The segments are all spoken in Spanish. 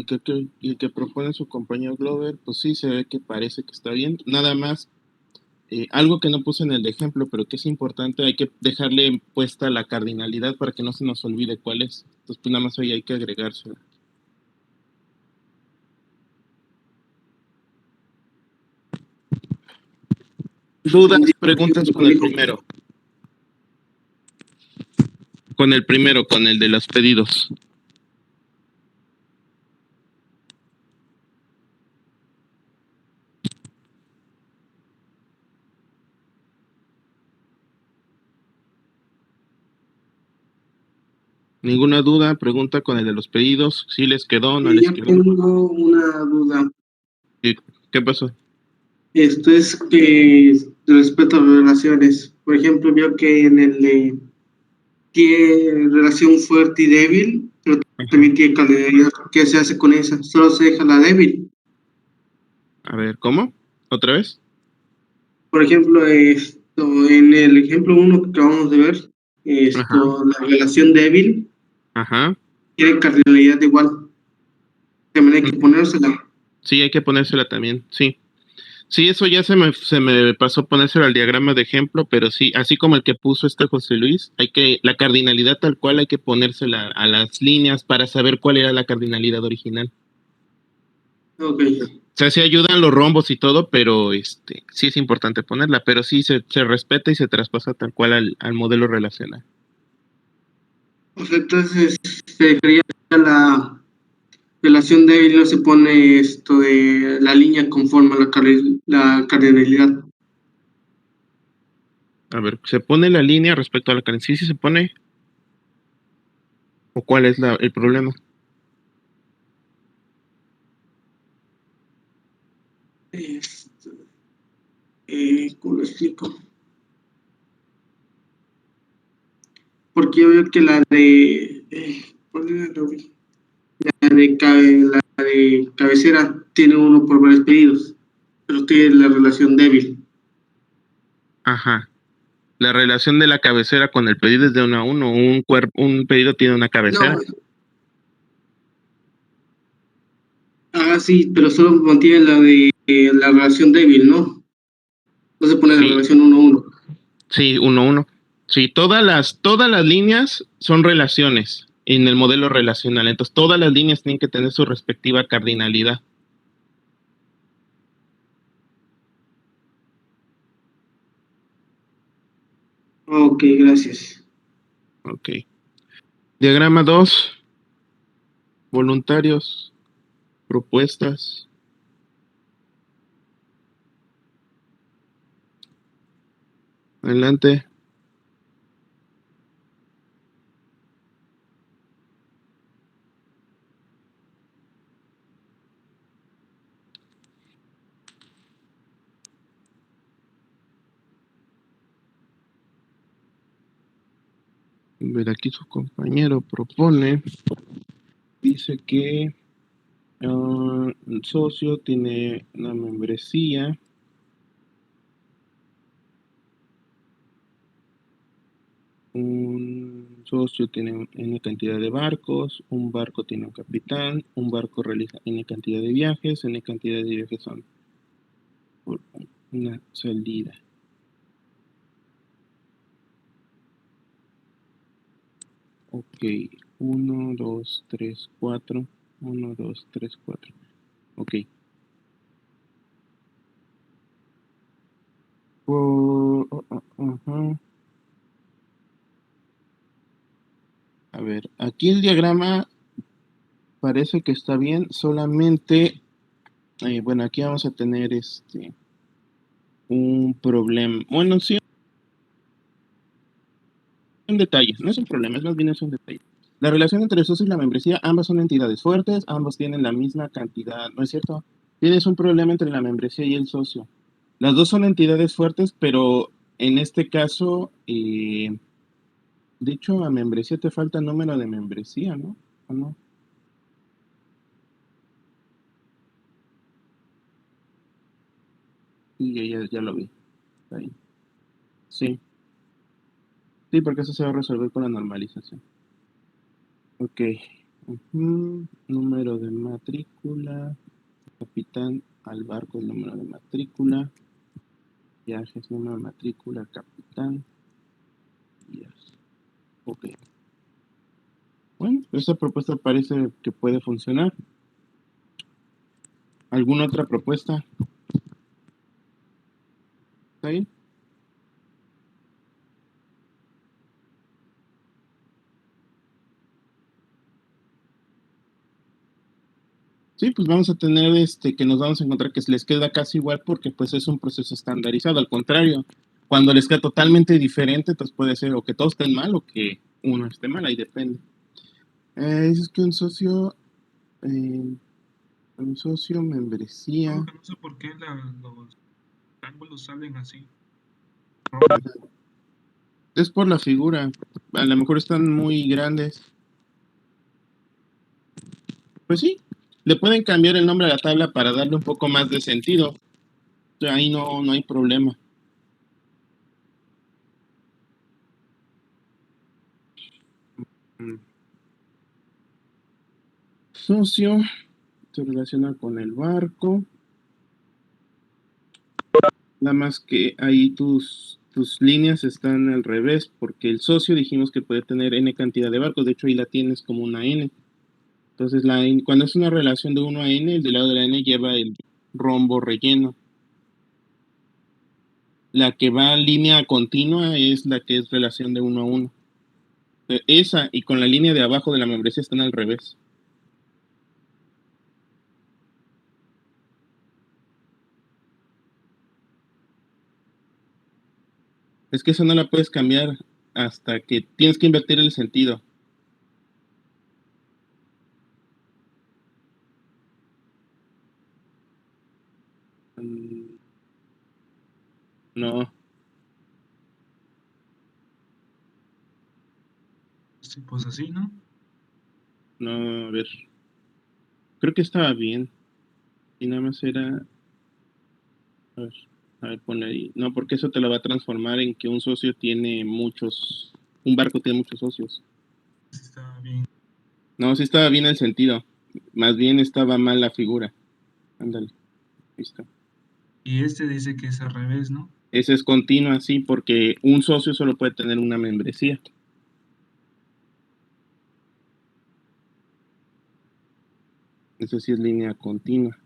el que propone su compañero Glover, pues sí, se ve que parece que está bien. Nada más, algo que no puse en el ejemplo, pero que es importante, hay que dejarle puesta la cardinalidad para que no se nos olvide cuál es. Entonces, pues nada más ahí hay que agregársela. Dudas, preguntas con el primero. Con el primero, con el de los pedidos. ¿Ninguna duda? Pregunta con el de los pedidos. ¿Sí les quedó? ¿No les Yo quedó? tengo una duda. ¿Qué pasó? Esto es que respecto a relaciones. Por ejemplo, veo que en el de tiene relación fuerte y débil, pero también tiene calidad. ¿Qué se hace con esa? Solo se deja la débil. A ver, ¿cómo? ¿Otra vez? Por ejemplo, en el ejemplo uno que acabamos de ver, Ajá, la relación débil ajá. tiene cardinalidad igual. También hay que ponérsela. Sí, hay que ponérsela también, sí. Sí, eso ya se me pasó ponérselo al diagrama de ejemplo, pero sí, así como el que puso este José Luis, la cardinalidad tal cual hay que ponérsela a las líneas para saber cuál era la cardinalidad original. Ok. O sea, sí ayudan los rombos y todo, pero sí es importante ponerla, pero sí se respeta y se traspasa tal cual al modelo relacional. Pues entonces se dejaría la relación débil, no se pone esto de la línea conforme a la cardinalidad. A ver, ¿se pone la línea respecto a la carencia? ¿Sí se pone? ¿O cuál es el problema? Esto, ¿cómo lo explico? Porque yo veo que ¿cuál era la de cabecera tiene uno por varios pedidos, pero tiene la relación débil. Ajá. La relación de la cabecera con el pedido es de 1 a 1. Un pedido tiene una No, cabecera. sí, pero solo mantiene la de la relación débil, ¿no? No se pone la Sí, relación 1-1. sí, 1 a 1. Sí, todas las líneas son relaciones en el modelo relacional. Entonces, todas las líneas tienen que tener su respectiva cardinalidad. Ok, gracias. Ok. Diagrama 2. Voluntarios. Propuestas. Adelante. A ver, aquí su compañero propone. Dice que el socio tiene una membresía. Un socio tiene N cantidad de barcos, un barco tiene un capitán, un barco realiza N cantidad de viajes, N cantidad de viajes son por una salida. Ok, 1, 2, 3, 4. 1, 2, 3, 4. Ok. Ajá. A ver, aquí el diagrama parece que está bien, solamente, bueno, aquí vamos a tener un problema. Bueno, sí, un detalle, no es un problema, es más bien es un detalle. La relación entre el socio y la membresía, ambas son entidades fuertes, ambos tienen la misma cantidad, ¿no es cierto? Tienes un problema entre la membresía y el socio. Las dos son entidades fuertes, pero en este caso, de hecho, a membresía te falta número de membresía, ¿no? ¿O no? Sí, ya lo vi. Está ahí. Sí, sí, porque eso se va a resolver con la normalización. Ok. Número de matrícula, capitán al barco, el número de matrícula, viajes, número de matrícula, capitán, viajes. Ok. Bueno, esta propuesta parece que puede funcionar. ¿Alguna otra propuesta? ¿Está bien? Sí, pues vamos a tener que nos vamos a encontrar que les queda casi igual porque pues es un proceso estandarizado. Al contrario, cuando les queda totalmente diferente, entonces puede ser o que todos estén mal o que uno esté mal, ahí depende. Es que eh, un socio, membresía. No, que no sé por qué los ángulos salen así. Es por la figura. A lo mejor están muy grandes. Pues sí, le pueden cambiar el nombre a la tabla para darle un poco más de sentido. O sea, ahí no hay problema. Mm. Socio se relaciona con el barco. Nada más que ahí tus líneas están al revés, porque el socio dijimos que puede tener n cantidad de barcos. De hecho, ahí la tienes como una n. Entonces, cuando es una relación de 1 a n, el del lado de la n lleva el rombo relleno. La que va línea continua es la que es relación de 1 a 1. Esa y con la línea de abajo de la membresía están al revés. Es que esa no la puedes cambiar hasta que tienes que invertir el sentido. No, Sí, pues así, ¿no? no, a ver. Creo que estaba bien. Y nada más era. A ver, ponle ahí. No, porque eso te lo va a transformar en que un socio tiene muchos. Un barco tiene muchos socios. Está bien. No, sí estaba bien el sentido. Más bien estaba mal la figura. Ándale, listo. Y este dice que es al revés, ¿no? Ese es continua, sí, porque un socio solo puede tener una membresía. Eso sí es línea continua.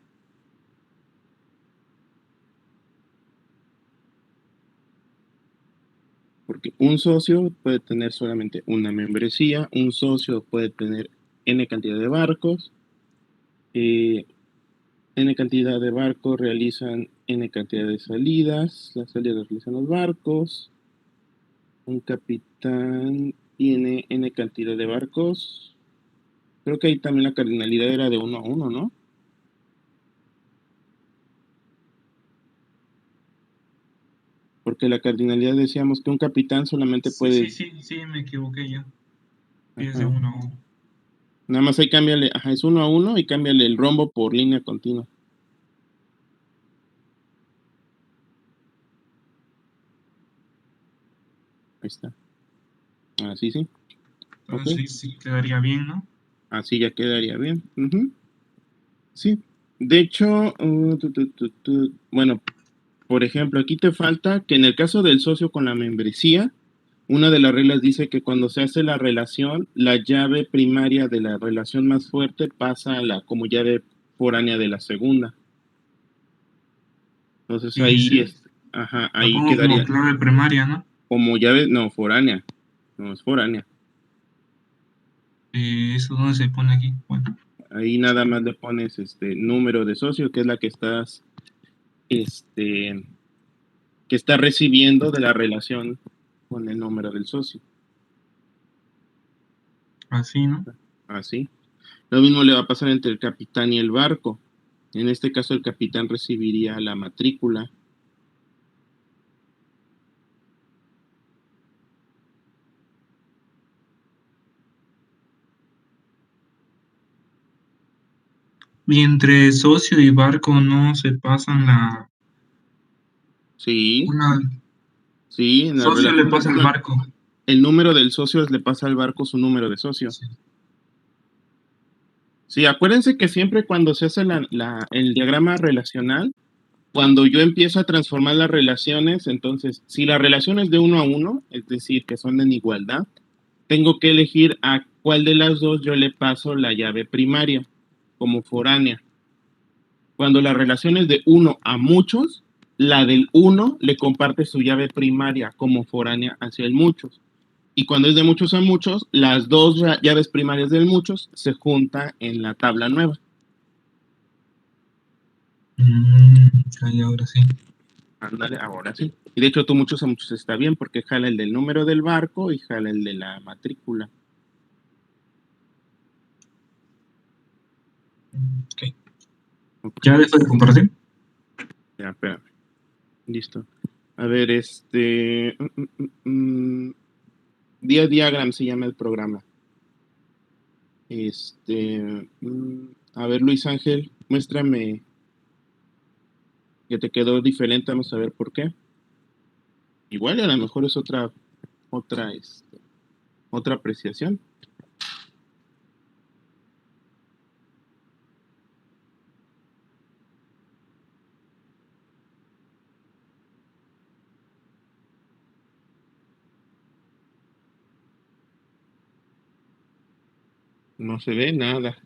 Porque un socio puede tener solamente una membresía, un socio puede tener n cantidad de barcos, n cantidad de barcos realizan n cantidad de salidas, las salidas realizan los barcos, un capitán tiene n cantidad de barcos. Creo que ahí también la cardinalidad era de 1 a 1, ¿no? Porque la cardinalidad decíamos que un capitán solamente puede. Sí, me equivoqué ya. Sí, es de Ajá. 1 a 1. Nada más ahí cámbiale, ajá, es 1 a 1 y cámbiale el rombo por línea continua. Ahí está. Así sí. Ok. Entonces sí quedaría bien, ¿no? Así ya quedaría bien. Sí. De hecho, bueno, por ejemplo, aquí te falta que en el caso del socio con la membresía, una de las reglas dice que cuando se hace la relación, la llave primaria de la relación más fuerte pasa a la como llave foránea de la segunda. Entonces Y ahí sí, ajá, la ahí pongo como quedaría clave primaria, ¿no? como llave, no, foránea. No, es foránea. Eso no se pone aquí. Bueno, Ahí nada más le pones número de socio, que es la que estás, este, que está recibiendo de la relación con el número del socio. así, ¿no? Así. Lo mismo le va a pasar entre el capitán y el barco. En este caso, el capitán recibiría la matrícula. Y entre socio y barco no se pasan Sí, una sí, en la socio le relación pasa al barco. el número del socio le pasa al barco su número de socio. Sí. Sí, acuérdense que siempre cuando se hace el diagrama relacional, cuando yo empiezo a transformar las relaciones, entonces, si la relación es de 1 a 1, es decir, que son en igualdad, tengo que elegir a cuál de las dos yo le paso la llave primaria como foránea. Cuando la relación es de 1 a muchos, la del 1 le comparte su llave primaria como foránea hacia el muchos. Y cuando es de muchos a muchos, las dos llaves primarias del muchos se juntan en la tabla nueva. Ahí ahora sí. Ándale, ahora sí. Y de hecho, tú muchos a muchos está bien porque jala el del número del barco y jala el de la matrícula. Ok. Ok, ¿Ya dejo de compartir? ya, espérame. Listo. A ver, Día Diagram se llama el programa. A ver, Luis Ángel, muéstrame que te quedó diferente, vamos a ver por qué. Igual a lo mejor es otra apreciación. No se ve nada.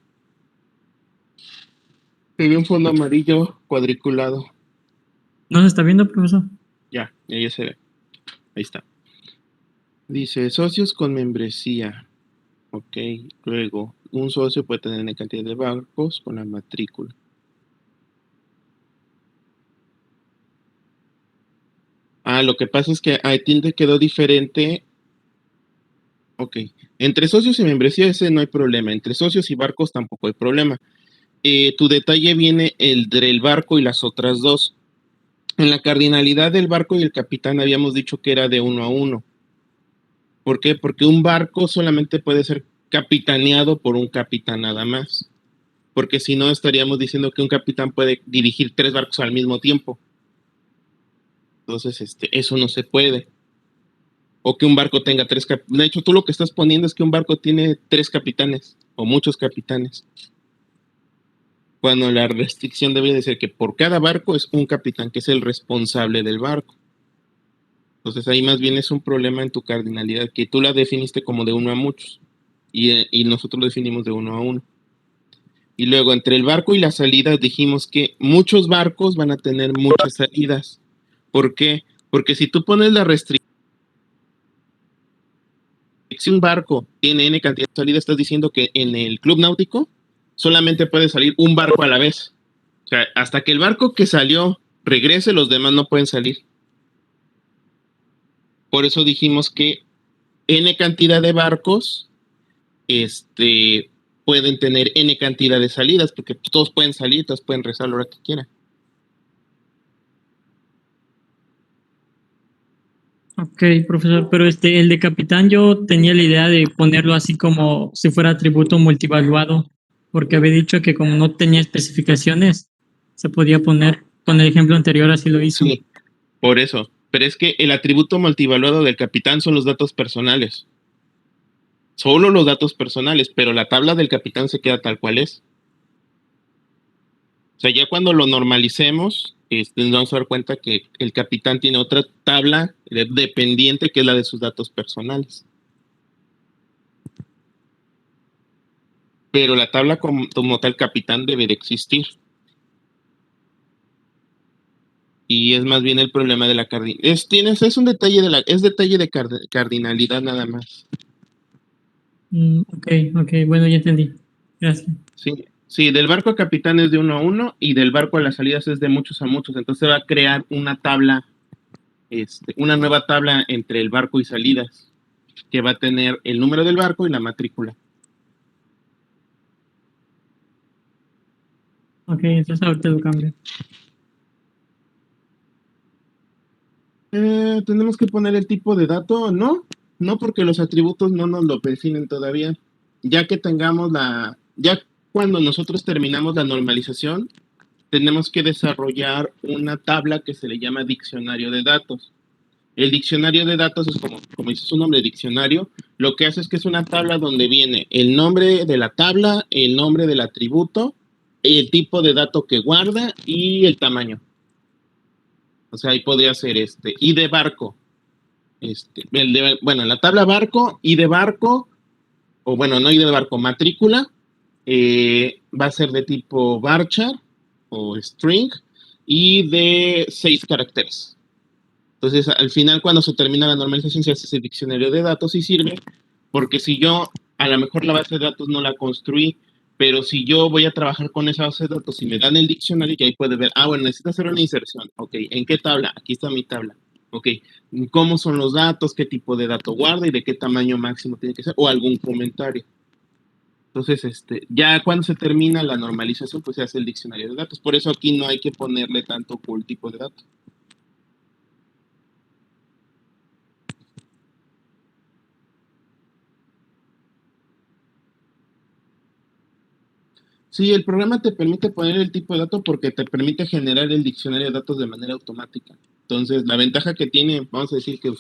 Se ve un fondo amarillo cuadriculado. ¿No se está viendo, profesor? Ya se ve. Ahí está. Dice, socios con membresía. Ok, luego, un socio puede tener una cantidad de barcos con la matrícula. Lo que pasa es que a ti te quedó diferente. Ok, entre socios y membresía ese no hay problema. Entre socios y barcos tampoco hay problema. Tu detalle viene el del barco y las otras dos. En la cardinalidad del barco y el capitán habíamos dicho que era de 1 a 1. ¿Por qué? Porque un barco solamente puede ser capitaneado por un capitán nada más. Porque si no estaríamos diciendo que un capitán puede dirigir 3 barcos al mismo tiempo. Entonces, eso no se puede. O que un barco tenga 3 capitanes. De hecho, tú lo que estás poniendo es que un barco tiene 3 capitanes o muchos capitanes. Cuando la restricción debería de ser que por cada barco es un capitán que es el responsable del barco. Entonces ahí más bien es un problema en tu cardinalidad, que tú la definiste como de 1 a muchos y nosotros lo definimos de 1 a 1. Y luego entre el barco y las salidas dijimos que muchos barcos van a tener muchas salidas. ¿Por qué? Porque si tú pones la restricción, si un barco tiene N cantidad de salidas, estás diciendo que en el club náutico solamente puede salir un barco a la vez. O sea, hasta que el barco que salió regrese, los demás no pueden salir. Por eso dijimos que N cantidad de barcos pueden tener N cantidad de salidas, porque todos pueden salir, todos pueden regresar a la hora que quieran. Ok, profesor, pero el de capitán yo tenía la idea de ponerlo así como si fuera atributo multivaluado, porque había dicho que como no tenía especificaciones, se podía poner. Con el ejemplo anterior así lo hizo. Sí, por eso. Pero es que el atributo multivaluado del capitán son los datos personales. Solo los datos personales, pero la tabla del capitán se queda tal cual es. O sea, ya cuando lo normalicemos, nos vamos a dar cuenta que el capitán tiene otra tabla dependiente que es la de sus datos personales. Pero la tabla como tal capitán debe de existir. Y es más bien el problema de la cardinalidad. Es un detalle es detalle de cardinalidad nada más. Ok, bueno, ya entendí. Gracias. Sí, del barco a capitán es de 1 a 1 y del barco a las salidas es de muchos a muchos. Entonces va a crear una tabla, una nueva tabla entre el barco y salidas, que va a tener el número del barco y la matrícula. Ok, entonces ahorita lo cambio. Tenemos que poner el tipo de dato, no porque los atributos no nos lo definen todavía. Ya que tengamos ya cuando nosotros terminamos la normalización, tenemos que desarrollar una tabla que se le llama diccionario de datos. El diccionario de datos es como dice su nombre, diccionario. Lo que hace es que es una tabla donde viene el nombre de la tabla, el nombre del atributo, el tipo de dato que guarda y el tamaño. O sea, ahí podría ser y de barco. Bueno, la tabla barco, y de barco, o bueno, no y de barco, matrícula, va a ser de tipo varchar o string y de 6 caracteres. Entonces, al final, cuando se termina la normalización, se hace ese diccionario de datos y sirve, porque si yo, a lo mejor la base de datos no la construí, pero si yo voy a trabajar con esa base de datos y me dan el diccionario, y ahí puede ver, bueno, necesito hacer una inserción. Ok, ¿en qué tabla? Aquí está mi tabla. Ok, ¿cómo son los datos? ¿Qué tipo de dato guarda? ¿Y de qué tamaño máximo tiene que ser? O algún comentario. Entonces, ya cuando se termina la normalización, pues se hace el diccionario de datos. Por eso aquí no hay que ponerle tanto por tipo de dato. Sí, el programa te permite poner el tipo de dato porque te permite generar el diccionario de datos de manera automática. Entonces, la ventaja que tiene, vamos a decir que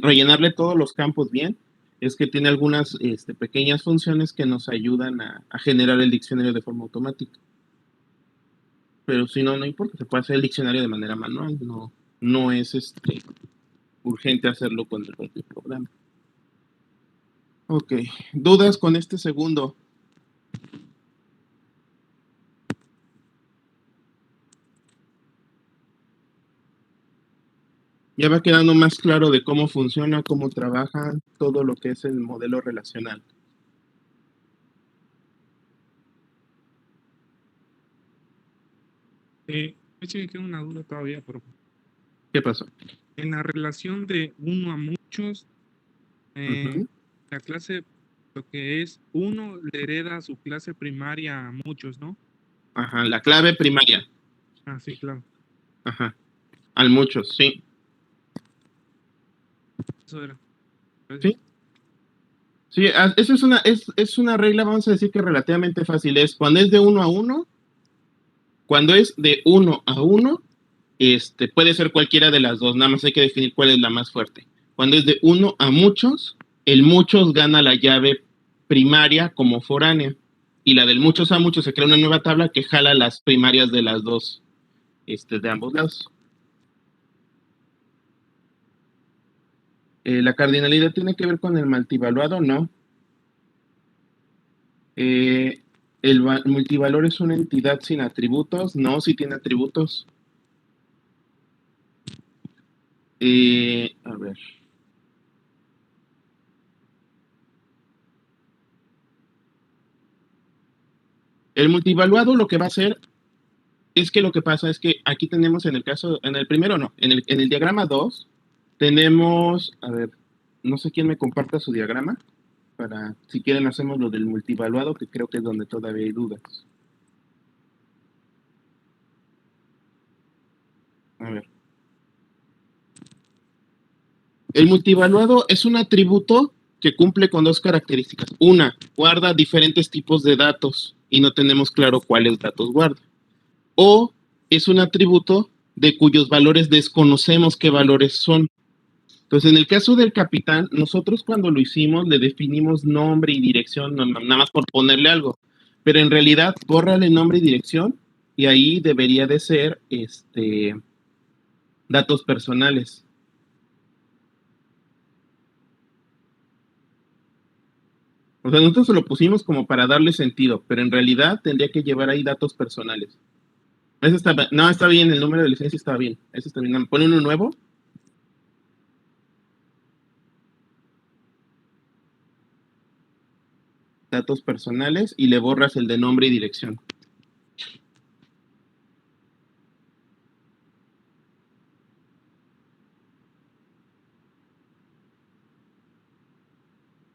rellenarle todos los campos bien, es que tiene algunas pequeñas funciones que nos ayudan a generar el diccionario de forma automática. Pero si no, no importa, se puede hacer el diccionario de manera manual, no es urgente hacerlo con el propio programa. Ok, ¿dudas con este segundo? Ya va quedando más claro de cómo funciona, cómo trabaja todo lo que es el modelo relacional. Sí me queda una duda todavía, pero ¿Qué pasó? en la relación de uno a muchos, Ujú. la clase, lo que es uno le hereda su clase primaria a muchos, ¿no? Ajá, la clave primaria. Ah, sí, claro. Ajá, al muchos, sí. Eso era. Sí, sí, esa es una regla, vamos a decir que relativamente fácil. Es cuando es de uno a uno, cuando es de uno a uno, puede ser cualquiera de las dos, nada más hay que definir cuál es la más fuerte. Cuando es de uno a muchos, el muchos gana la llave primaria como foránea. Y la del muchos a muchos se crea una nueva tabla que jala las primarias de las dos, de ambos lados. La cardinalidad tiene que ver con el multivaluado, ¿no? El multivalor es una entidad sin atributos, no, sí tiene atributos. A ver. El multivaluado lo que va a hacer es que lo que pasa es que aquí tenemos en el primero no, en el diagrama 2 tenemos, a ver, no sé quién me comparta su diagrama, para si quieren hacemos lo del multivaluado, que creo que es donde todavía hay dudas. A ver. El multivaluado es un atributo que cumple con dos características. Una, guarda diferentes tipos de datos y no tenemos claro cuáles datos guarda. O es un atributo de cuyos valores desconocemos qué valores son. Entonces, en el caso del capitán, nosotros cuando lo hicimos le definimos nombre y dirección, nada más por ponerle algo. Pero en realidad, bórrale nombre y dirección y ahí debería de ser datos personales. O sea, nosotros se lo pusimos como para darle sentido, pero en realidad tendría que llevar ahí datos personales. No, está bien, el número de licencia está bien. Eso está bien. Pone uno nuevo. Datos personales y le borras el de nombre y dirección.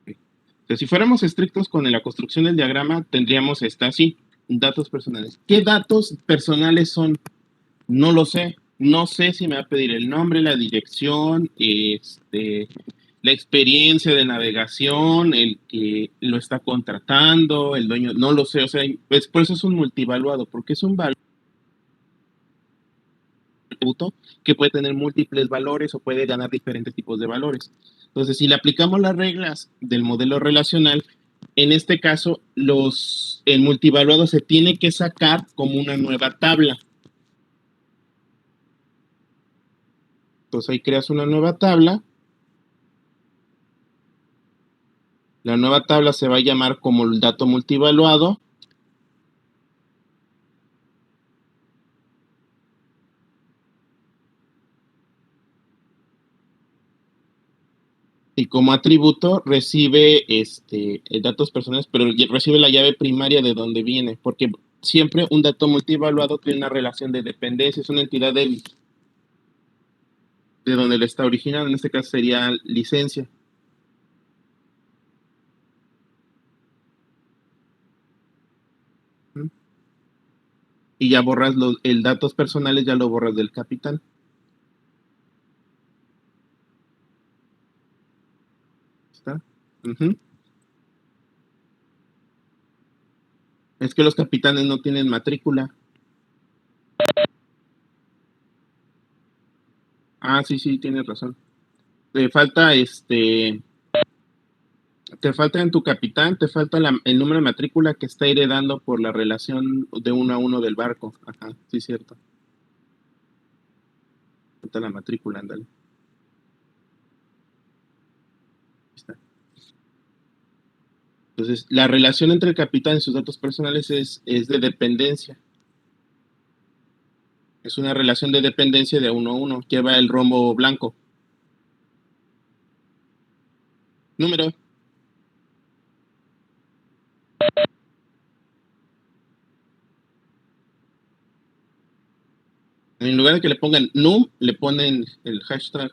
Entonces, si fuéramos estrictos con la construcción del diagrama, tendríamos así, datos personales. ¿Qué datos personales son? No lo sé. No sé si me va a pedir el nombre, la dirección, la experiencia de navegación, el que lo está contratando, el dueño, no lo sé. O sea, pues por eso es un multivaluado, porque es un valor atributo que puede tener múltiples valores o puede ganar diferentes tipos de valores. Entonces, si le aplicamos las reglas del modelo relacional, en este caso, el multivaluado se tiene que sacar como una nueva tabla. Entonces ahí creas una nueva tabla. La nueva tabla se va a llamar como el dato multivaluado. Y como atributo recibe datos personales, pero recibe la llave primaria de donde viene, porque siempre un dato multivaluado tiene una relación de dependencia, es una entidad débil. De donde le está originado, en este caso sería licencia. Y ya borras el datos personales, ya lo borras del capital. ¿Está? Es que los capitanes no tienen matrícula. Ah, sí, tienes razón. Te falta te falta en tu capitán, te falta el número de matrícula que está heredando por la relación de 1 a 1 del barco. Ajá, sí, cierto. Falta la matrícula, ándale. Ahí está. Entonces, la relación entre el capitán y sus datos personales es de dependencia. Es una relación de dependencia de 1 a 1. Lleva el rombo blanco. Número. En lugar de que le pongan num, le ponen el hashtag.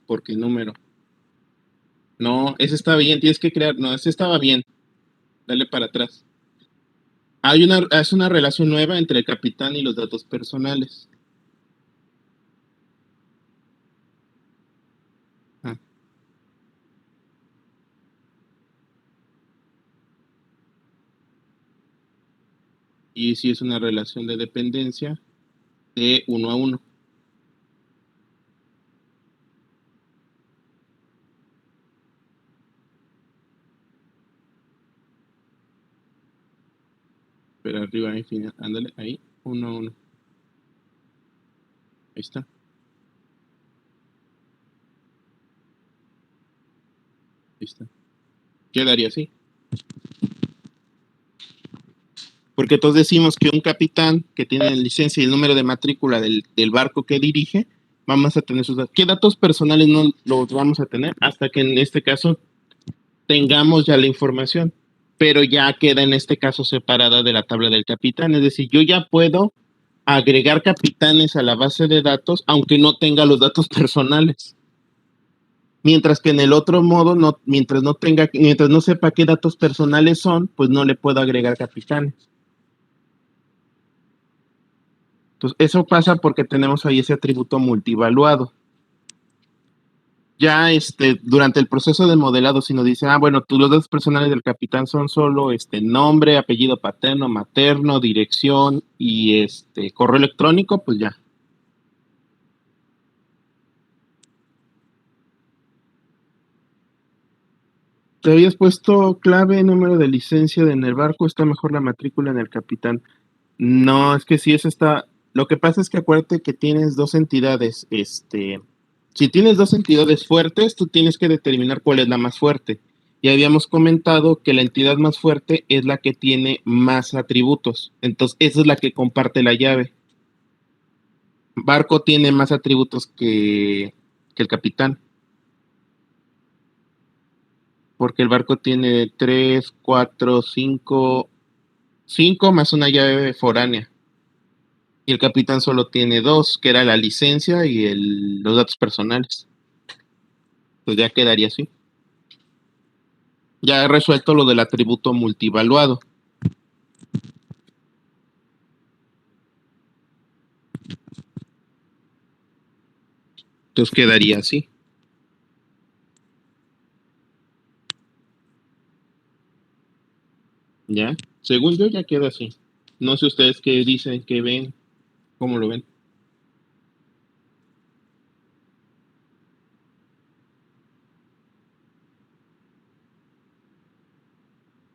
Porque número. No, ese está bien. Tienes que crear. No, ese estaba bien. Dale para atrás. Es una relación nueva entre el capitán y los datos personales. Ah. Y sí es una relación de dependencia de 1 a 1. Pero arriba, ahí, final, ándale, ahí, 1 a 1. Ahí está. Ahí está. Quedaría así. Porque todos decimos que un capitán que tiene licencia y el número de matrícula del barco que dirige, vamos a tener sus datos. ¿Qué datos personales no los vamos a tener? Hasta que en este caso tengamos ya la información. Pero ya queda en este caso separada de la tabla del capitán. Es decir, yo ya puedo agregar capitanes a la base de datos, aunque no tenga los datos personales. Mientras que en el otro modo, mientras no sepa qué datos personales son, pues no le puedo agregar capitanes. Entonces, eso pasa porque tenemos ahí ese atributo multivaluado. Ya durante el proceso de modelado, si nos dice, bueno, los datos personales del capitán son solo nombre, apellido paterno, materno, dirección y correo electrónico, pues ya. ¿Te habías puesto clave, número de licencia en el barco? Está mejor la matrícula en el capitán. No, es que sí, eso está. Lo que pasa es que acuérdate que tienes dos entidades. Si tienes dos entidades fuertes, tú tienes que determinar cuál es la más fuerte. Ya habíamos comentado que la entidad más fuerte es la que tiene más atributos. Entonces, esa es la que comparte la llave. Barco tiene más atributos que el capitán. Porque el barco tiene 3, 4, 5 más una llave foránea. Y el capitán solo tiene 2, que era la licencia y los datos personales. Pues ya quedaría así. Ya he resuelto lo del atributo multivaluado. Entonces quedaría así. ¿Ya? Según yo ya queda así. No sé ustedes qué dicen, qué ven, cómo lo ven.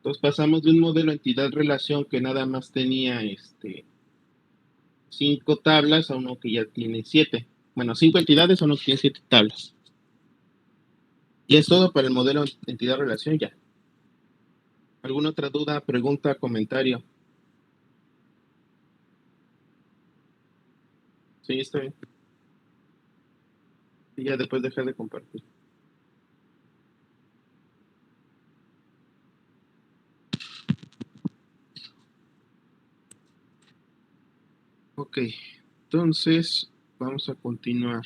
Entonces pasamos de un modelo entidad-relación que nada más tenía 5 tablas a uno que ya tiene 7. Bueno, 5 entidades a uno que tiene 7 tablas. Y es todo para el modelo entidad-relación ya. ¿Alguna otra duda, pregunta, comentario? Sí, está bien. Y ya después dejar de compartir. Ok, entonces vamos a continuar.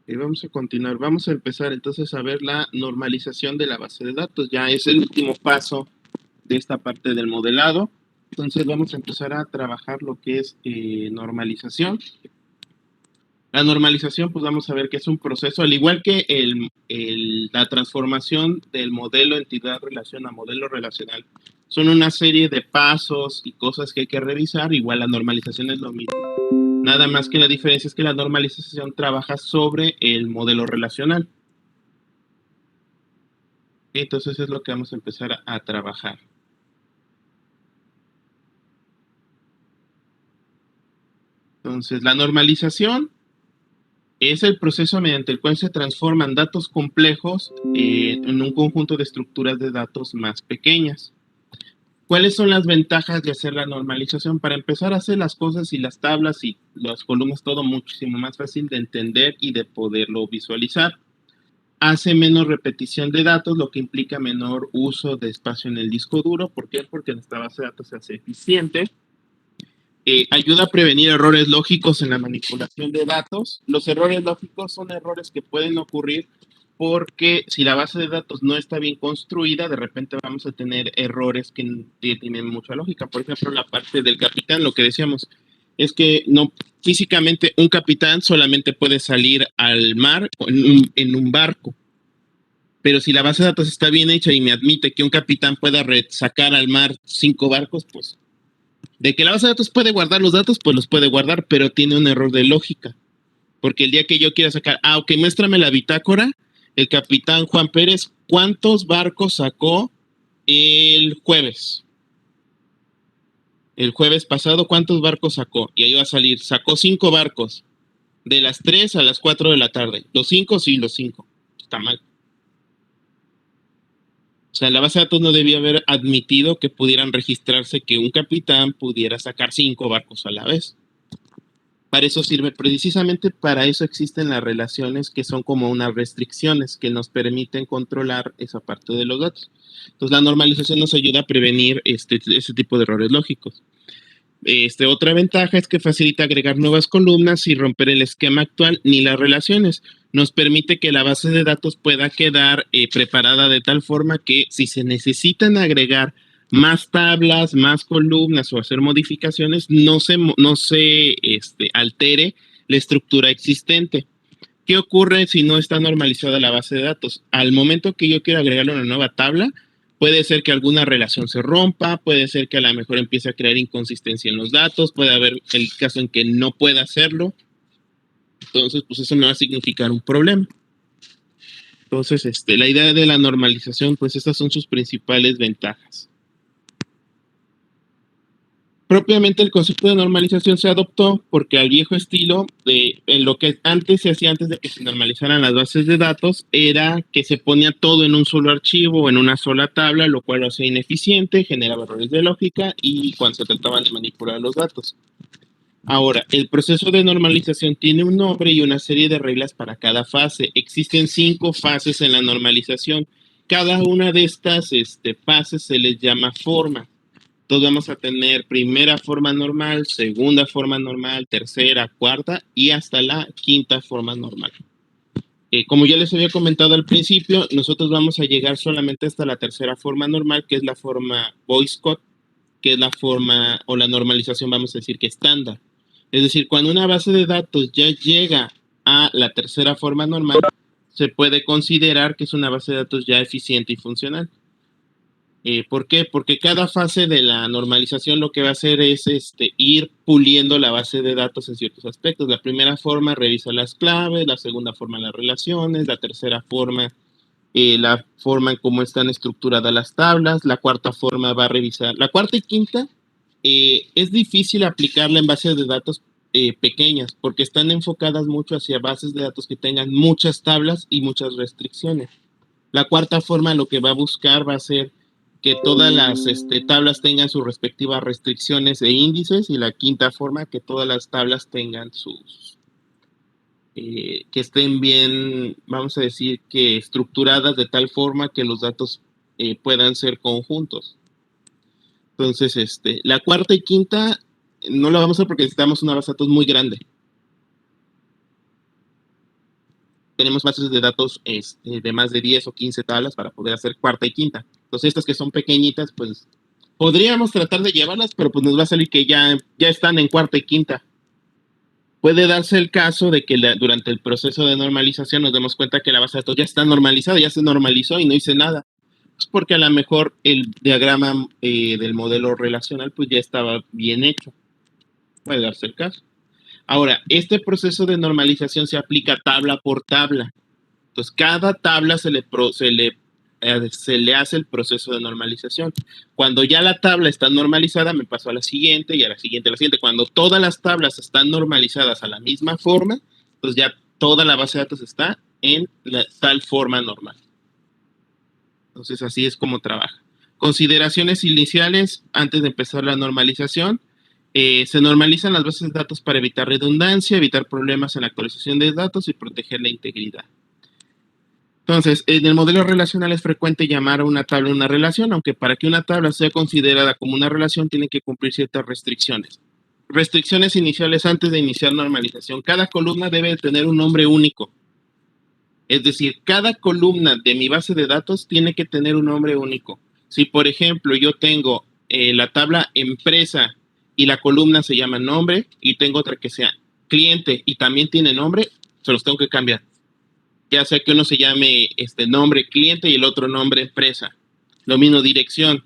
Y vamos a continuar. Vamos a empezar entonces a ver la normalización de la base de datos. Ya es el último paso de esta parte del modelado. Entonces vamos a empezar a trabajar lo que es normalización. La normalización, pues vamos a ver que es un proceso, al igual que la transformación del modelo entidad-relación a modelo relacional. Son una serie de pasos y cosas que hay que revisar. Igual la normalización es lo mismo. Nada más que la diferencia es que la normalización trabaja sobre el modelo relacional. Entonces es lo que vamos a empezar a trabajar. Entonces la normalización es el proceso mediante el cual se transforman datos complejos en un conjunto de estructuras de datos más pequeñas. ¿Cuáles son las ventajas de hacer la normalización? Para empezar a hacer las cosas y las tablas y las columnas todo muchísimo más fácil de entender y de poderlo visualizar. Hace menos repetición de datos, lo que implica menor uso de espacio en el disco duro. ¿Por qué? Porque nuestra base de datos se hace eficiente. Ayuda a prevenir errores lógicos en la manipulación de datos. Los errores lógicos son errores que pueden ocurrir porque si la base de datos no está bien construida, de repente vamos a tener errores que tienen mucha lógica. Por ejemplo, la parte del capitán, lo que decíamos, es que no físicamente un capitán solamente puede salir al mar en un barco. Pero si la base de datos está bien hecha y me admite que un capitán pueda sacar al mar 5 barcos, pues de que la base de datos puede guardar los datos, pues los puede guardar, pero tiene un error de lógica. Porque el día que yo quiera sacar, ok, muéstrame la bitácora, el capitán Juan Pérez, ¿cuántos barcos sacó el jueves? El jueves pasado, ¿cuántos barcos sacó? Y ahí va a salir, sacó 5 barcos, de las 3 a las 4 de la tarde. ¿Los 5? Sí, los 5. Está mal. O sea, la base de datos no debía haber admitido que pudieran registrarse que un capitán pudiera sacar 5 barcos a la vez. Para eso sirve, precisamente para eso existen las relaciones que son como unas restricciones que nos permiten controlar esa parte de los datos. Entonces, la normalización nos ayuda a prevenir ese tipo de errores lógicos. Otra ventaja es que facilita agregar nuevas columnas sin romper el esquema actual ni las relaciones. Nos permite que la base de datos pueda quedar preparada de tal forma que si se necesitan agregar más tablas, más columnas o hacer modificaciones, no se altere la estructura existente. ¿Qué ocurre si no está normalizada la base de datos? Al momento que yo quiero agregarle una nueva tabla, puede ser que alguna relación se rompa, puede ser que a lo mejor empiece a crear inconsistencia en los datos, puede haber el caso en que no pueda hacerlo. Entonces, pues eso me va a significar un problema. Entonces, la idea de la normalización, pues estas son sus principales ventajas. Propiamente el concepto de normalización se adoptó porque al viejo estilo, en lo que antes se hacía antes de que se normalizaran las bases de datos, era que se ponía todo en un solo archivo o en una sola tabla, lo cual lo hacía ineficiente, generaba errores de lógica y cuando se trataba de manipular los datos. Ahora, el proceso de normalización tiene un nombre y una serie de reglas para cada fase. Existen 5 fases en la normalización. Cada una de estas fases se les llama forma. Entonces vamos a tener primera forma normal, segunda forma normal, tercera, cuarta y hasta la quinta forma normal. Como ya les había comentado al principio, nosotros vamos a llegar solamente hasta la tercera forma normal, que es la forma Boycott, que es la forma o la normalización, vamos a decir que estándar. Es decir, cuando una base de datos ya llega a la tercera forma normal, se puede considerar que es una base de datos ya eficiente y funcional. ¿Por qué? Porque cada fase de la normalización lo que va a hacer es ir puliendo la base de datos en ciertos aspectos. La primera forma revisa las claves, la segunda forma las relaciones, la tercera forma la forma en cómo están estructuradas las tablas, la cuarta forma va a revisar. La cuarta y quinta es difícil aplicarla en bases de datos pequeñas porque están enfocadas mucho hacia bases de datos que tengan muchas tablas y muchas restricciones. La cuarta forma lo que va a buscar va a ser que todas las tablas tengan sus respectivas restricciones e índices, y la quinta forma que todas las tablas tengan sus, que estén bien, vamos a decir, que estructuradas de tal forma que los datos puedan ser conjuntos. Entonces, la cuarta y quinta no la vamos a hacer porque necesitamos una base de datos muy grande. Tenemos bases de datos de más de 10 o 15 tablas para poder hacer cuarta y quinta. Entonces, estas que son pequeñitas, pues podríamos tratar de llevarlas, pero pues nos va a salir que ya están en cuarta y quinta. Puede darse el caso de que durante el proceso de normalización nos demos cuenta que la base de datos ya está normalizada, ya se normalizó y no hice nada. Pues porque a lo mejor el diagrama del modelo relacional pues ya estaba bien hecho. Puede darse el caso. Ahora, este proceso de normalización se aplica tabla por tabla. Entonces, cada tabla se le hace el proceso de normalización. Cuando ya la tabla está normalizada, me paso a la siguiente y a la siguiente, a la siguiente. Cuando todas las tablas están normalizadas a la misma forma, pues ya toda la base de datos está en tal forma normal. Entonces, así es como trabaja. Consideraciones iniciales antes de empezar la normalización. Se normalizan las bases de datos para evitar redundancia, evitar problemas en la actualización de datos y proteger la integridad. Entonces, en el modelo relacional es frecuente llamar a una tabla una relación, aunque para que una tabla sea considerada como una relación tiene que cumplir ciertas restricciones. Restricciones iniciales antes de iniciar normalización. Cada columna debe tener un nombre único. Es decir, cada columna de mi base de datos tiene que tener un nombre único. Si, por ejemplo, yo tengo la tabla empresa y la columna se llama nombre y tengo otra que sea cliente y también tiene nombre, se los tengo que cambiar. Ya sea que uno se llame nombre cliente y el otro nombre empresa. Lo mismo dirección.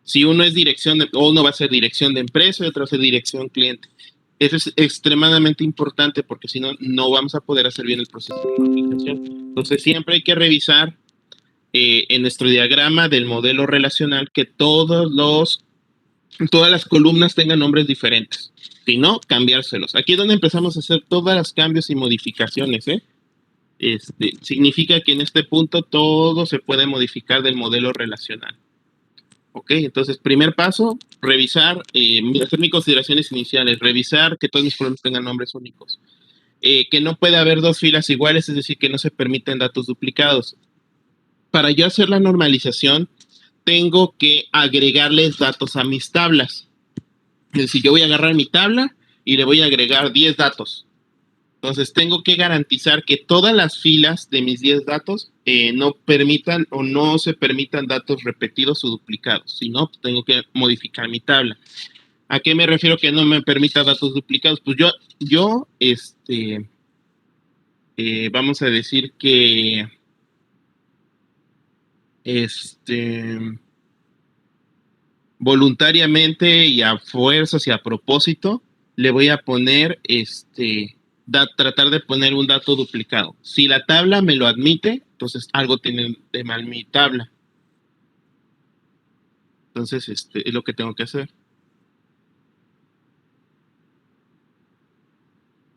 Si uno es dirección, uno va a ser dirección de empresa y otro va a ser dirección cliente. Eso es extremadamente importante porque si no, no vamos a poder hacer bien el proceso de normalización. Entonces, siempre hay que revisar en nuestro diagrama del modelo relacional que todas las columnas tengan nombres diferentes. Si no, cambiárselos. Aquí es donde empezamos a hacer todos los cambios y modificaciones, significa que en este punto todo se puede modificar del modelo relacional. Ok, entonces primer paso, revisar, hacer mis consideraciones iniciales, revisar que todos mis columnas tengan nombres únicos. Que no puede haber dos filas iguales, es decir, que no se permiten datos duplicados. Para yo hacer la normalización, tengo que agregarles datos a mis tablas. Es decir, yo voy a agarrar mi tabla y le voy a agregar 10 datos. Entonces, tengo que garantizar que todas las filas de mis 10 datos no permitan o no se permitan datos repetidos o duplicados. Si no, tengo que modificar mi tabla. ¿A qué me refiero que no me permita datos duplicados? Pues yo vamos a decir que voluntariamente y a fuerzas y a propósito le voy a poner tratar de poner un dato duplicado. Si la tabla me lo admite, entonces algo tiene de mal mi tabla. Entonces, es lo que tengo que hacer.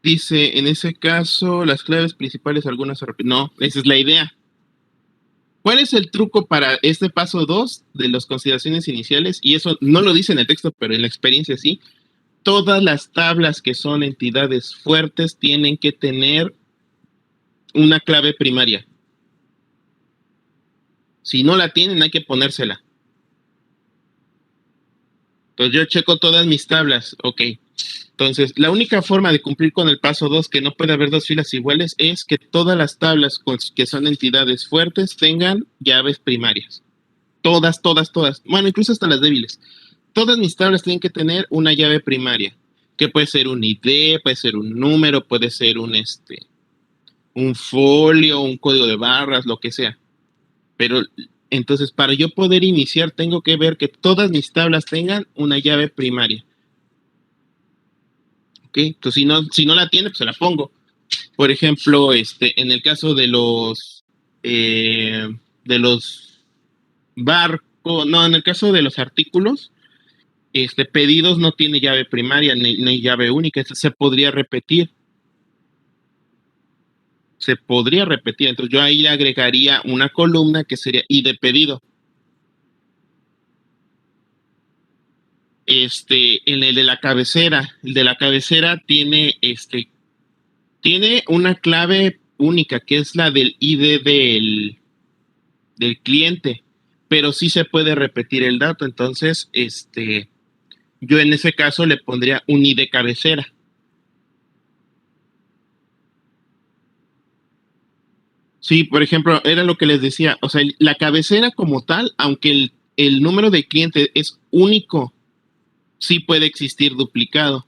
Dice, en ese caso, las claves principales, algunas... No, esa es la idea. ¿Cuál es el truco para este paso 2 de las consideraciones iniciales? Y eso no lo dice en el texto, pero en la experiencia sí. Todas las tablas que son entidades fuertes tienen que tener una clave primaria. Si no la tienen, hay que ponérsela. Entonces yo checo todas mis tablas. Ok. Entonces, la única forma de cumplir con el paso 2, que no puede haber dos filas iguales, es que todas las tablas que son entidades fuertes tengan llaves primarias. Todas. Bueno, incluso hasta las débiles. Todas mis tablas tienen que tener una llave primaria, que puede ser un ID, puede ser un número, puede ser un un folio, un código de barras, lo que sea. Pero entonces, para yo poder iniciar, tengo que ver que todas mis tablas tengan una llave primaria. ¿Ok? Entonces, si no la tiene, pues se la pongo. Por ejemplo, en el caso de los barcos, no, en el caso de los artículos, pedidos no tiene llave primaria ni llave única, eso se podría repetir. Entonces yo ahí le agregaría una columna que sería ID pedido. En el de la cabecera tiene una clave única que es la del ID del cliente, pero sí se puede repetir el dato. Entonces, yo en ese caso le pondría un ID cabecera. Sí, por ejemplo, era lo que les decía, o sea, la cabecera como tal, aunque el número de cliente es único, sí puede existir duplicado.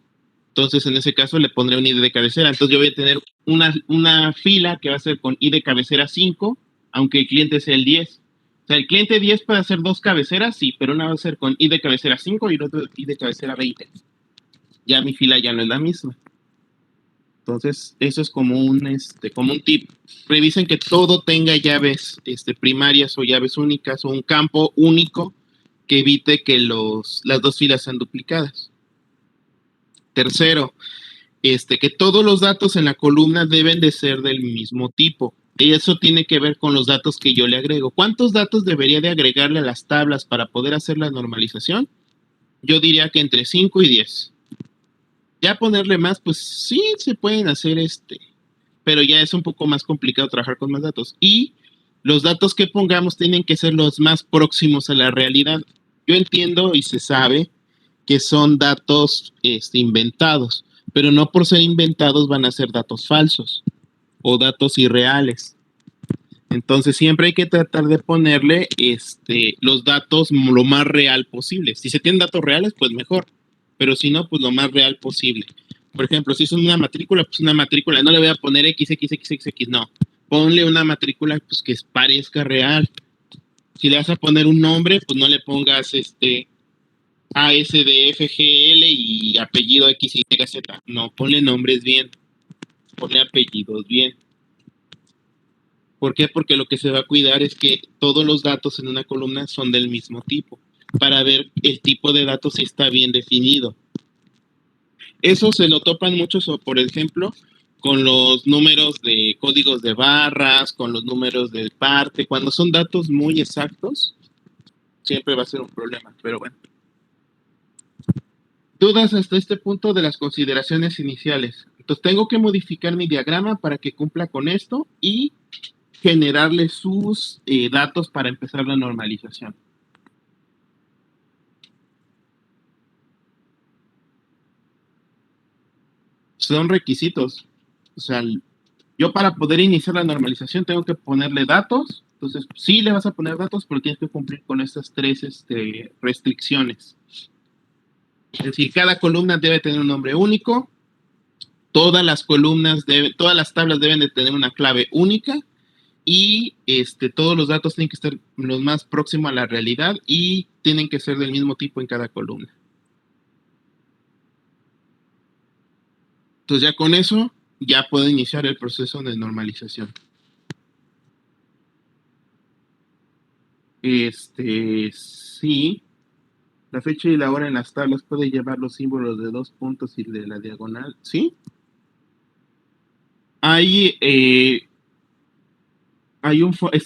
Entonces, en ese caso le pondré un ID de cabecera. Entonces, yo voy a tener una fila que va a ser con ID cabecera 5, aunque el cliente sea el 10. O sea, el cliente 10 puede hacer dos cabeceras, sí, pero una va a ser con ID cabecera 5 y el otro ID cabecera 20. Ya mi fila ya no es la misma. Entonces, eso es como un tip. Revisen que todo tenga llaves primarias o llaves únicas o un campo único que evite que las dos filas sean duplicadas. Tercero, que todos los datos en la columna deben de ser del mismo tipo. Y eso tiene que ver con los datos que yo le agrego. ¿Cuántos datos debería de agregarle a las tablas para poder hacer la normalización? Yo diría que entre 5 y 10. Ya ponerle más, pues sí, se pueden hacer pero ya es un poco más complicado trabajar con más datos. Y los datos que pongamos tienen que ser los más próximos a la realidad. Yo entiendo y se sabe que son datos inventados, pero no por ser inventados van a ser datos falsos o datos irreales. Entonces siempre hay que tratar de ponerle los datos lo más real posible. Si se tienen datos reales, pues mejor, pero si no, pues lo más real posible. Por ejemplo, si es una matrícula, pues una matrícula, no le voy a poner XXXX, no. Ponle una matrícula pues que parezca real. Si le vas a poner un nombre, pues no le pongas ASDFGL y apellido XYZ. No, ponle nombres bien, ponle apellidos bien. ¿Por qué? Porque lo que se va a cuidar es que todos los datos en una columna son del mismo tipo, para ver el tipo de datos si está bien definido. Eso se lo topan muchos, por ejemplo, con los números de códigos de barras, con los números del parte. Cuando son datos muy exactos, siempre va a ser un problema, pero bueno. Dudas hasta este punto de las consideraciones iniciales. Entonces tengo que modificar mi diagrama para que cumpla con esto y generarle sus datos para empezar la normalización. Son requisitos. O sea, yo para poder iniciar la normalización tengo que ponerle datos. Entonces, sí le vas a poner datos, pero tienes que cumplir con estas tres restricciones. Es decir, cada columna debe tener un nombre único. Todas las tablas deben de tener una clave única. Y todos los datos tienen que estar lo más próximo a la realidad y tienen que ser del mismo tipo en cada columna. Entonces ya con eso ya puedo iniciar el proceso de normalización. Sí, la fecha y la hora en las tablas puede llevar los símbolos de 2 puntos y de la diagonal, ¿sí?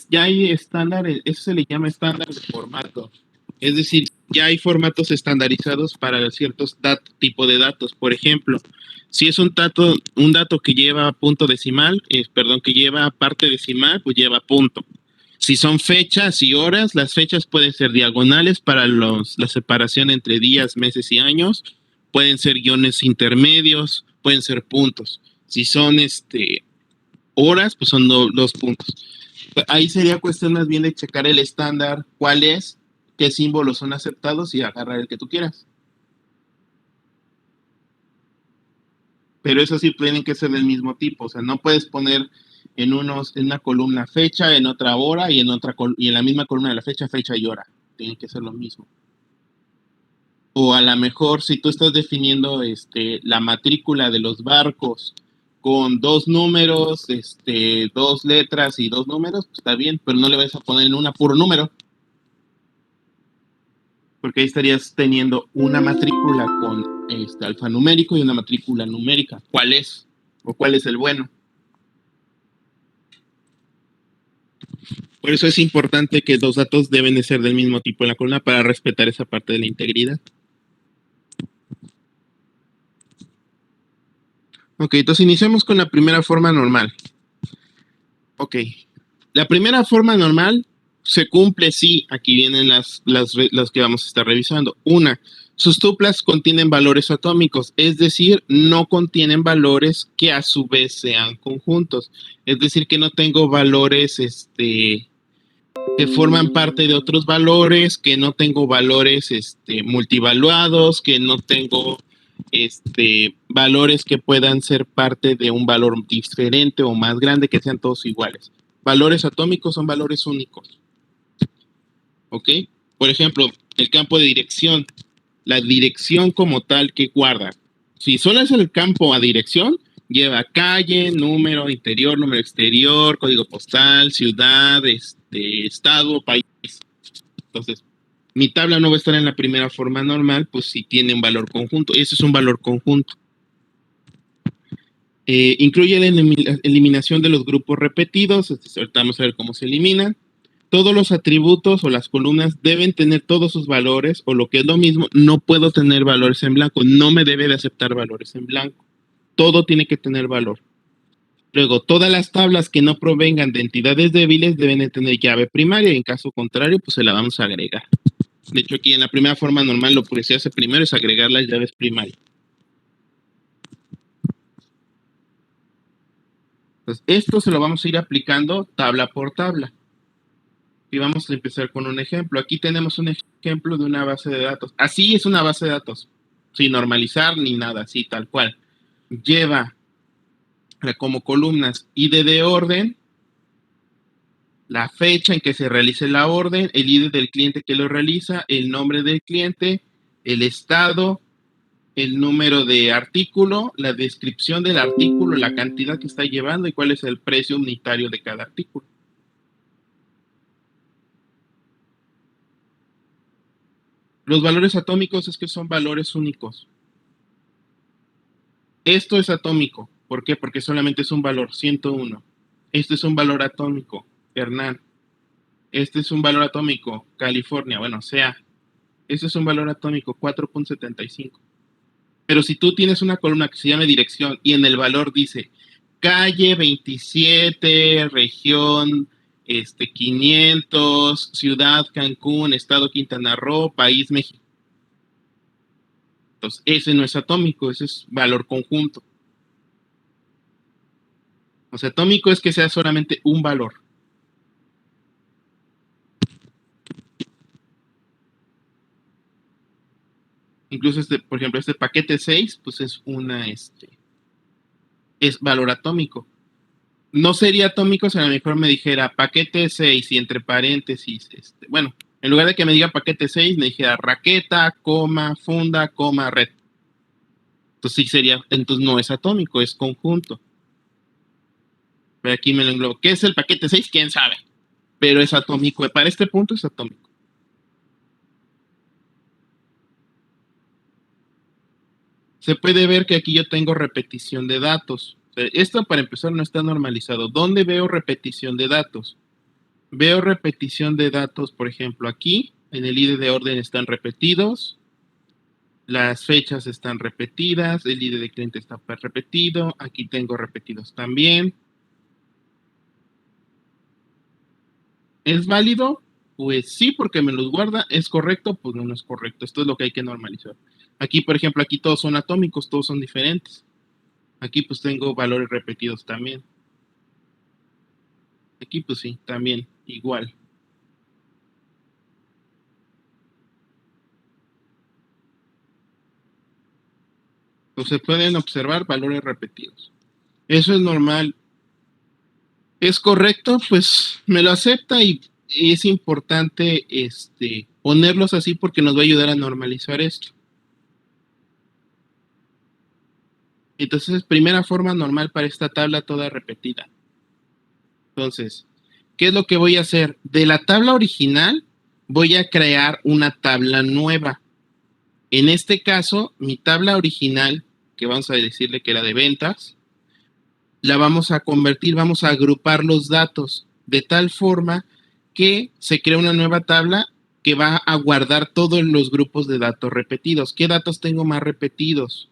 Ya hay estándar, eso se le llama estándar de formato. Es decir, ya hay formatos estandarizados para ciertos tipo de datos. Por ejemplo, si es un dato que lleva punto decimal, que lleva parte decimal, pues lleva punto. Si son fechas y horas, las fechas pueden ser diagonales para la separación entre días, meses y años. Pueden ser guiones intermedios, pueden ser puntos. Si son horas, pues son 2 puntos. Ahí sería cuestión más bien de checar el estándar, cuál es, qué símbolos son aceptados y agarrar el que tú quieras. Pero eso sí tienen que ser del mismo tipo, o sea, no puedes poner en una columna fecha, en otra hora y y en la misma columna de la fecha y hora. Tiene que ser lo mismo. O a lo mejor si tú estás definiendo la matrícula de los barcos con 2 números, 2 letras y 2 números, pues está bien, pero no le vas a poner en una puro número. Porque ahí estarías teniendo una matrícula con alfanumérico y una matrícula numérica. ¿Cuál es? ¿O cuál es el bueno? Por eso es importante que los datos deben de ser del mismo tipo en la columna para respetar esa parte de la integridad. Ok, entonces iniciamos con la primera forma normal. Ok, la primera forma normal se cumple si, aquí vienen las que vamos a estar revisando. Una, sus tuplas contienen valores atómicos, es decir, no contienen valores que a su vez sean conjuntos. Es decir, que no tengo valores que forman parte de otros valores, que no tengo valores multivaluados, que no tengo valores que puedan ser parte de un valor diferente o más grande, que sean todos iguales. Valores atómicos son valores únicos. ¿Ok? Por ejemplo, el campo de dirección. La dirección como tal que guarda. Si solo es el campo a dirección, lleva calle, número interior, número exterior, código postal, ciudad, estado, país. Entonces, mi tabla no va a estar en la primera forma normal, pues si tiene un valor conjunto. Eso es un valor conjunto. Incluye la eliminación de los grupos repetidos. Ahorita vamos a ver cómo se eliminan. Todos los atributos o las columnas deben tener todos sus valores, o lo que es lo mismo, no puedo tener valores en blanco. No me debe de aceptar valores en blanco. Todo tiene que tener valor. Luego, todas las tablas que no provengan de entidades débiles deben de tener llave primaria, y en caso contrario, pues se la vamos a agregar. De hecho, aquí en la primera forma normal lo que se hace primero es agregar las llaves primarias. Entonces, esto se lo vamos a ir aplicando tabla por tabla. Y vamos a empezar con un ejemplo. Aquí tenemos un ejemplo de una base de datos. Así es una base de datos, sin normalizar ni nada, así tal cual. Lleva como columnas ID de orden, la fecha en que se realice la orden, el ID del cliente que lo realiza, el nombre del cliente, el estado, el número de artículo, la descripción del artículo, la cantidad que está llevando y cuál es el precio unitario de cada artículo. Los valores atómicos es que son valores únicos. Esto es atómico. ¿Por qué? Porque solamente es un valor, 101. Este es un valor atómico, Hernán. Este es un valor atómico, California. Bueno, sea. Este es un valor atómico, 4.75. Pero si tú tienes una columna que se llama dirección y en el valor dice calle 27, región 500, ciudad Cancún, estado Quintana Roo, país México. Entonces, ese no es atómico, ese es valor conjunto. O sea, atómico es que sea solamente un valor. Incluso por ejemplo, este paquete 6, pues es es valor atómico. No sería atómico si a lo mejor me dijera paquete 6 y entre paréntesis, bueno, en lugar de que me diga paquete 6, me dijera raqueta, coma, funda, coma, red. Entonces sí sería, entonces no es atómico, es conjunto. Pero aquí me lo englobo. ¿Qué es el paquete 6? ¿Quién sabe? Pero es atómico. Para este punto es atómico. Se puede ver que aquí yo tengo repetición de datos. Esto para empezar no está normalizado. ¿Dónde veo repetición de datos? Veo repetición de datos, por ejemplo, aquí en el ID de orden están repetidos, las fechas están repetidas, el ID de cliente está repetido, aquí tengo repetidos también. ¿Es válido? Pues sí, porque me los guarda. ¿Es correcto? Pues no, no es correcto. Esto es lo que hay que normalizar. Aquí, por ejemplo, aquí todos son atómicos, todos son diferentes. Aquí pues tengo valores repetidos también. Aquí pues sí, también, igual. Entonces pueden observar valores repetidos. Eso es normal. Es correcto, pues me lo acepta y es importante ponerlos así porque nos va a ayudar a normalizar esto. Entonces, primera forma normal para esta tabla toda repetida. Entonces, ¿qué es lo que voy a hacer? De la tabla original voy a crear una tabla nueva. En este caso, mi tabla original, que vamos a decirle que era de ventas, la vamos a convertir, vamos a agrupar los datos de tal forma que se crea una nueva tabla que va a guardar todos los grupos de datos repetidos. ¿Qué datos tengo más repetidos?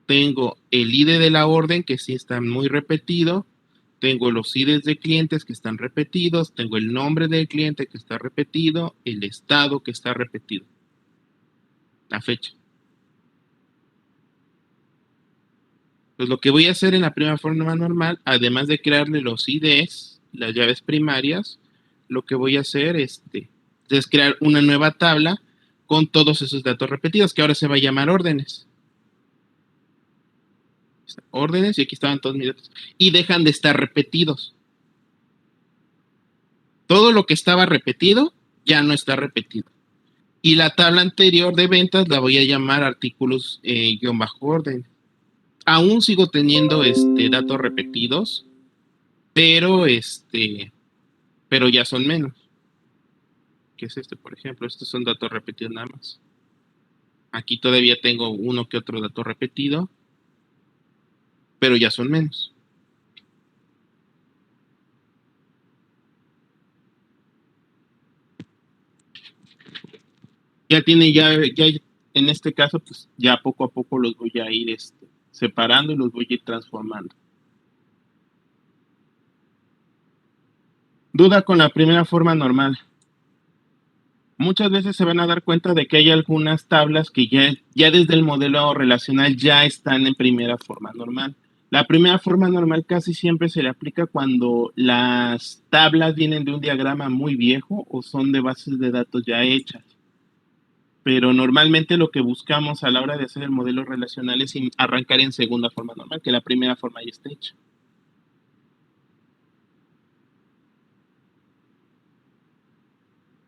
Tengo el ID de la orden, que sí está muy repetido. Tengo los IDs de clientes que están repetidos. Tengo el nombre del cliente que está repetido. El estado que está repetido. La fecha. Pues lo que voy a hacer en la primera forma normal, además de crearle los IDs, las llaves primarias, lo que voy a hacer es crear una nueva tabla con todos esos datos repetidos, que ahora se va a llamar órdenes. Órdenes, y aquí estaban todos mis datos. Y dejan de estar repetidos. Todo lo que estaba repetido ya no está repetido. Y la tabla anterior de ventas la voy a llamar artículos _orden. Aún sigo teniendo datos repetidos, pero pero ya son menos. ¿Qué es por ejemplo? Estos son datos repetidos nada más. Aquí todavía tengo uno que otro dato repetido, pero ya son menos. Ya en este caso, pues ya poco a poco los voy a ir separando y los voy a ir transformando. Duda con la primera forma normal. Muchas veces se van a dar cuenta de que hay algunas tablas que ya desde el modelo relacional ya están en primera forma normal. La primera forma normal casi siempre se le aplica cuando las tablas vienen de un diagrama muy viejo o son de bases de datos ya hechas. Pero normalmente lo que buscamos a la hora de hacer el modelo relacional es arrancar en segunda forma normal, que la primera forma ya esté hecha.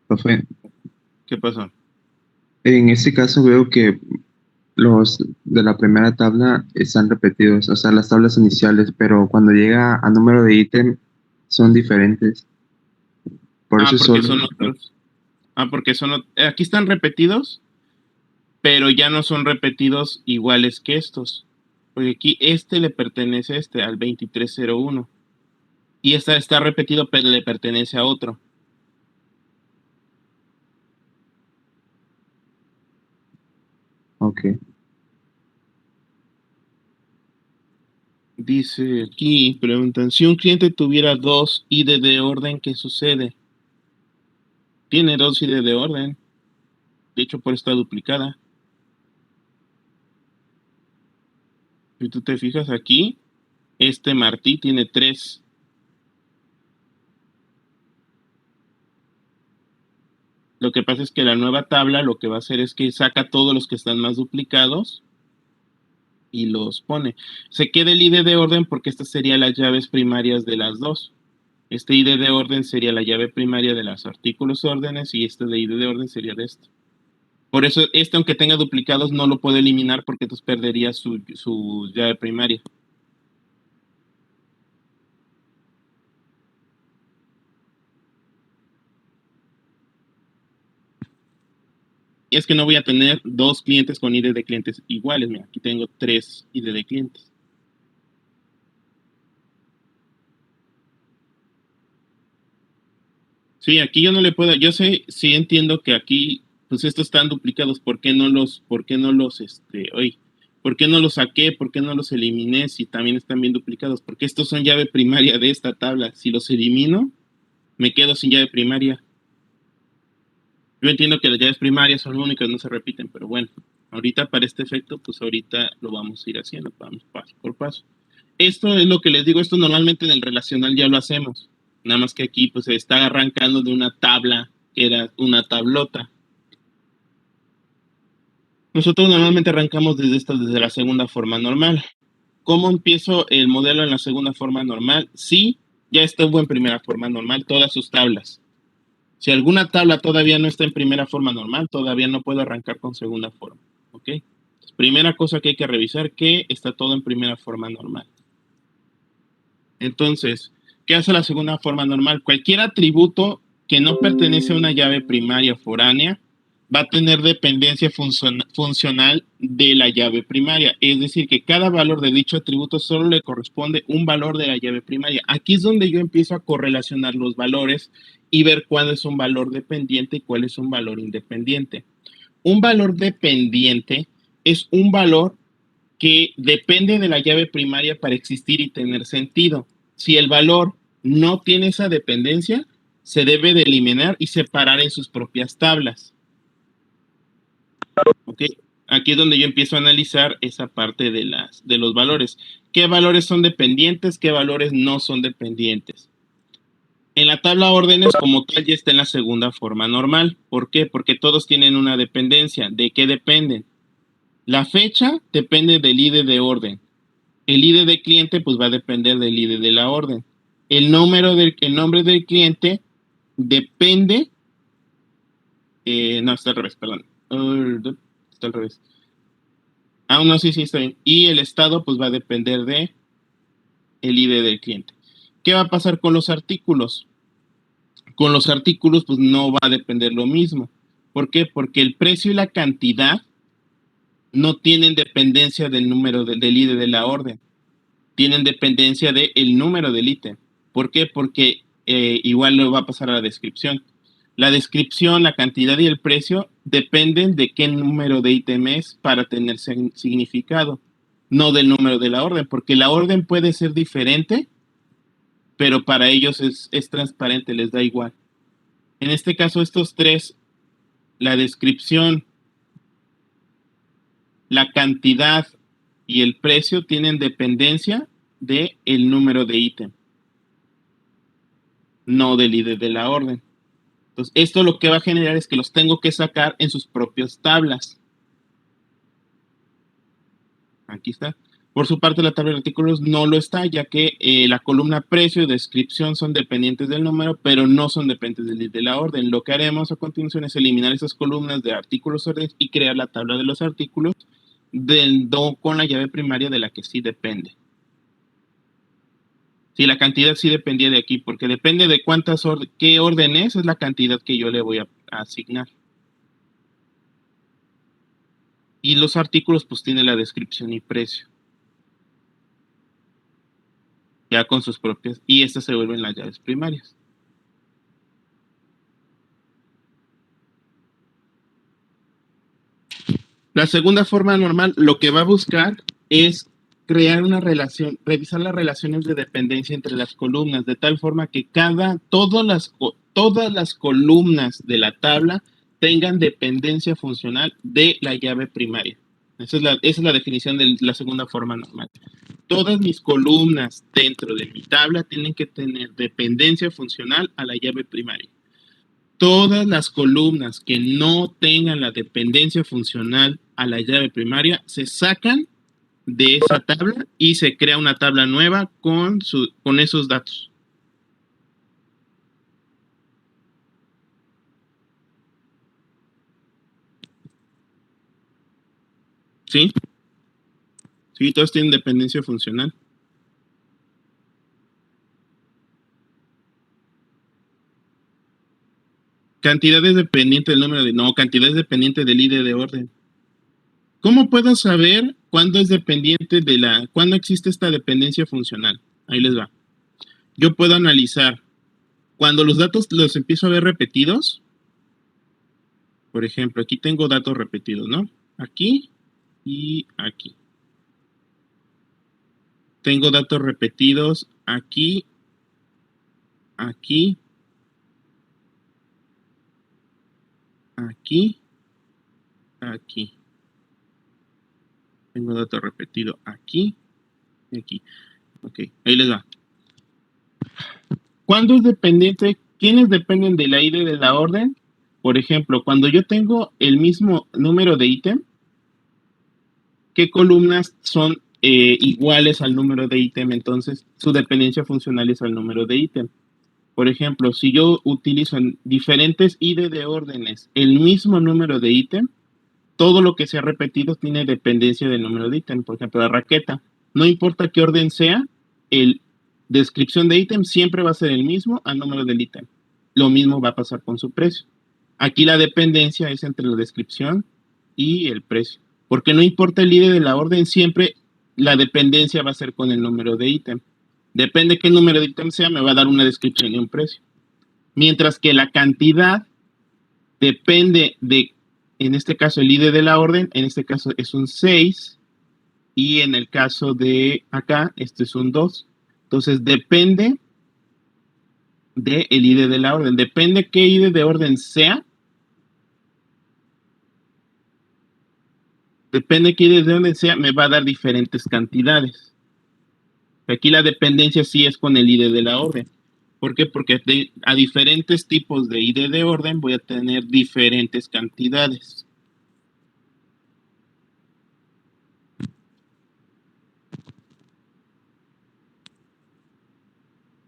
Profe, ¿Qué pasó? en este caso veo que los de la primera tabla están repetidos, o sea, las tablas iniciales, pero cuando llega a número de ítem son diferentes. Por eso Porque solo, son otros. Porque aquí están repetidos, pero ya no son repetidos iguales que estos. Porque aquí le pertenece al 2301. Y esta está repetido, pero le pertenece a otro. ok, Dice aquí, preguntan, si un cliente tuviera 2 ID de orden, ¿qué sucede? Tiene 2 ID de orden. De hecho, por esta duplicada. Si tú te fijas aquí, Martí tiene 3. Lo que pasa es que la nueva tabla lo que va a hacer es que saca todos los que están más duplicados y los pone. Se queda el ID de orden porque estas serían las llaves primarias de las dos. Este ID de orden sería la llave primaria de los artículos órdenes y este de ID de orden sería de esto. Por eso aunque tenga duplicados, no lo puedo eliminar porque entonces perdería su llave primaria. Y es que no voy a tener 2 clientes con ID de clientes iguales. Mira, aquí tengo 3 ID de clientes. Sí, aquí yo no le puedo, yo sí entiendo que aquí, pues estos están duplicados, ¿por qué no los, ¿por qué no los saqué? ¿Por qué no los eliminé si también están bien duplicados? Porque estos son llave primaria de esta tabla. Si los elimino, me quedo sin llave primaria. Yo entiendo que las llaves primarias son únicas, no se repiten, pero bueno, ahorita para este efecto, pues ahorita lo vamos a ir haciendo, vamos paso por paso. Esto es lo que les digo, esto normalmente en el relacional ya lo hacemos. Nada más que aquí pues se está arrancando de una tabla que era una tablota. Nosotros normalmente arrancamos desde la segunda forma normal. ¿Cómo empiezo el modelo en la segunda forma normal? Sí, ya estuvo en primera forma normal todas sus tablas. Si alguna tabla todavía no está en primera forma normal, todavía no puedo arrancar con segunda forma. ¿Ok? Entonces, primera cosa que hay que revisar, que está todo en primera forma normal. Entonces, ¿qué hace la segunda forma normal? Cualquier atributo que no pertenece a una llave primaria foránea va a tener dependencia funcional de la llave primaria. Es decir, que cada valor de dicho atributo solo le corresponde un valor de la llave primaria. Aquí es donde yo empiezo a correlacionar los valores y ver cuál es un valor dependiente y cuál es un valor independiente. Un valor dependiente es un valor que depende de la llave primaria para existir y tener sentido. Si el valor no tiene esa dependencia, se debe de eliminar y separar en sus propias tablas. ¿Ok? Aquí es donde yo empiezo a analizar esa parte de los valores. ¿Qué valores son dependientes? ¿Qué valores no son dependientes? En la tabla órdenes como tal ya está en la segunda forma normal. ¿Por qué? Porque todos tienen una dependencia. ¿De qué dependen? La fecha depende del ID de orden. El ID de cliente pues va a depender del ID de la orden. El nombre del cliente depende... no, está al revés, perdón. Está al revés. No, sí, está bien. Y el estado pues va a depender de el ID del cliente. ¿Qué va a pasar con los artículos? Con los artículos pues no va a depender lo mismo. ¿Por qué? Porque el precio y la cantidad no tienen dependencia del número del ID de la orden. Tienen dependencia del número del ítem. ¿Por qué? Porque igual lo va a pasar a la descripción. La descripción, la cantidad y el precio dependen de qué número de ítem es para tener significado, no del número de la orden, porque la orden puede ser diferente, pero para ellos es transparente, les da igual. En este caso, estos tres, la descripción, la cantidad y el precio tienen dependencia del número de ítem, no del ID de la orden. Entonces, esto lo que va a generar es que los tengo que sacar en sus propias tablas. Aquí está. Por su parte, la tabla de artículos no lo está, ya que la columna precio y descripción son dependientes del número, pero no son dependientes de la orden. Lo que haremos a continuación es eliminar esas columnas de artículos órdenes y crear la tabla de los artículos con la llave primaria de la que sí depende. Si la cantidad sí dependía de aquí, porque depende de qué orden es la cantidad que yo le voy a asignar. Y los artículos pues tienen la descripción y precio. Ya con sus propias, y estas se vuelven las llaves primarias. La segunda forma normal lo que va a buscar es crear una relación, revisar las relaciones de dependencia entre las columnas, de tal forma que todas las columnas de la tabla tengan dependencia funcional de la llave primaria. Esa es la definición de la segunda forma normal. Todas mis columnas dentro de mi tabla tienen que tener dependencia funcional a la llave primaria. Todas las columnas que no tengan la dependencia funcional a la llave primaria se sacan de esa tabla y se crea una tabla nueva con esos datos. ¿Sí? Sí, todos tienen dependencia funcional. Cantidad es dependiente del número de... No, cantidad es dependiente del ID de orden. ¿Cómo puedo saber cuándo es dependiente cuándo existe esta dependencia funcional? Ahí les va. Yo puedo analizar cuando los datos los empiezo a ver repetidos. Por ejemplo, aquí tengo datos repetidos, ¿no? Aquí y aquí. Tengo datos repetidos aquí, aquí, aquí, aquí. Tengo datos repetidos aquí y aquí. Ok, ahí les va. ¿Cuándo es dependiente? ¿Quiénes dependen de la ID de la orden? Por ejemplo, cuando yo tengo el mismo número de ítem, ¿qué columnas iguales al número de ítem, entonces su dependencia funcional es al número de ítem. Por ejemplo, si yo utilizo en diferentes ID de órdenes el mismo número de ítem, todo lo que sea repetido tiene dependencia del número de ítem. Por ejemplo, la raqueta, no importa qué orden sea, el descripción de ítem siempre va a ser el mismo al número del ítem. Lo mismo va a pasar con su precio. Aquí la dependencia es entre la descripción y el precio. Porque no importa el ID de la orden, siempre la dependencia va a ser con el número de ítem. Depende qué número de ítem sea, me va a dar una descripción y un precio. Mientras que la cantidad depende de, en este caso, el ID de la orden, en este caso es un 6, y en el caso de acá, este es un 2. Entonces, depende del ID de la orden. Depende qué ID de orden sea. Depende qué ID de orden sea, me va a dar diferentes cantidades. Aquí la dependencia sí es con el ID de la orden. ¿Por qué? Porque a diferentes tipos de ID de orden voy a tener diferentes cantidades.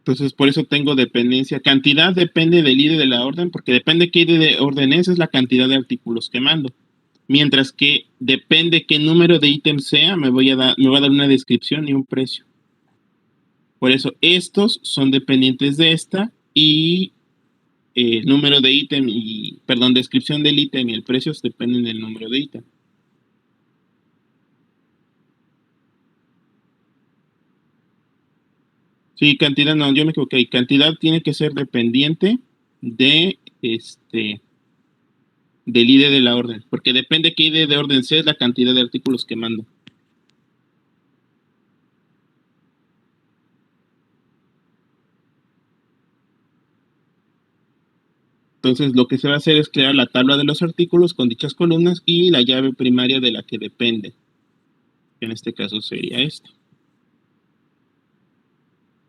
Entonces, por eso tengo dependencia. Cantidad depende del ID de la orden, porque depende qué ID de orden es la cantidad de artículos que mando. Mientras que depende qué número de ítem sea, me va a dar una descripción y un precio. Por eso, estos son dependientes de esta y número de ítem y, perdón, descripción del ítem y el precio dependen del número de ítem. Sí, cantidad no, yo me equivoqué. Cantidad tiene que ser dependiente de del ID de la orden, porque depende qué ID de orden sea, es la cantidad de artículos que mando. Entonces, lo que se va a hacer es crear la tabla de los artículos con dichas columnas y la llave primaria de la que depende. En este caso sería esto.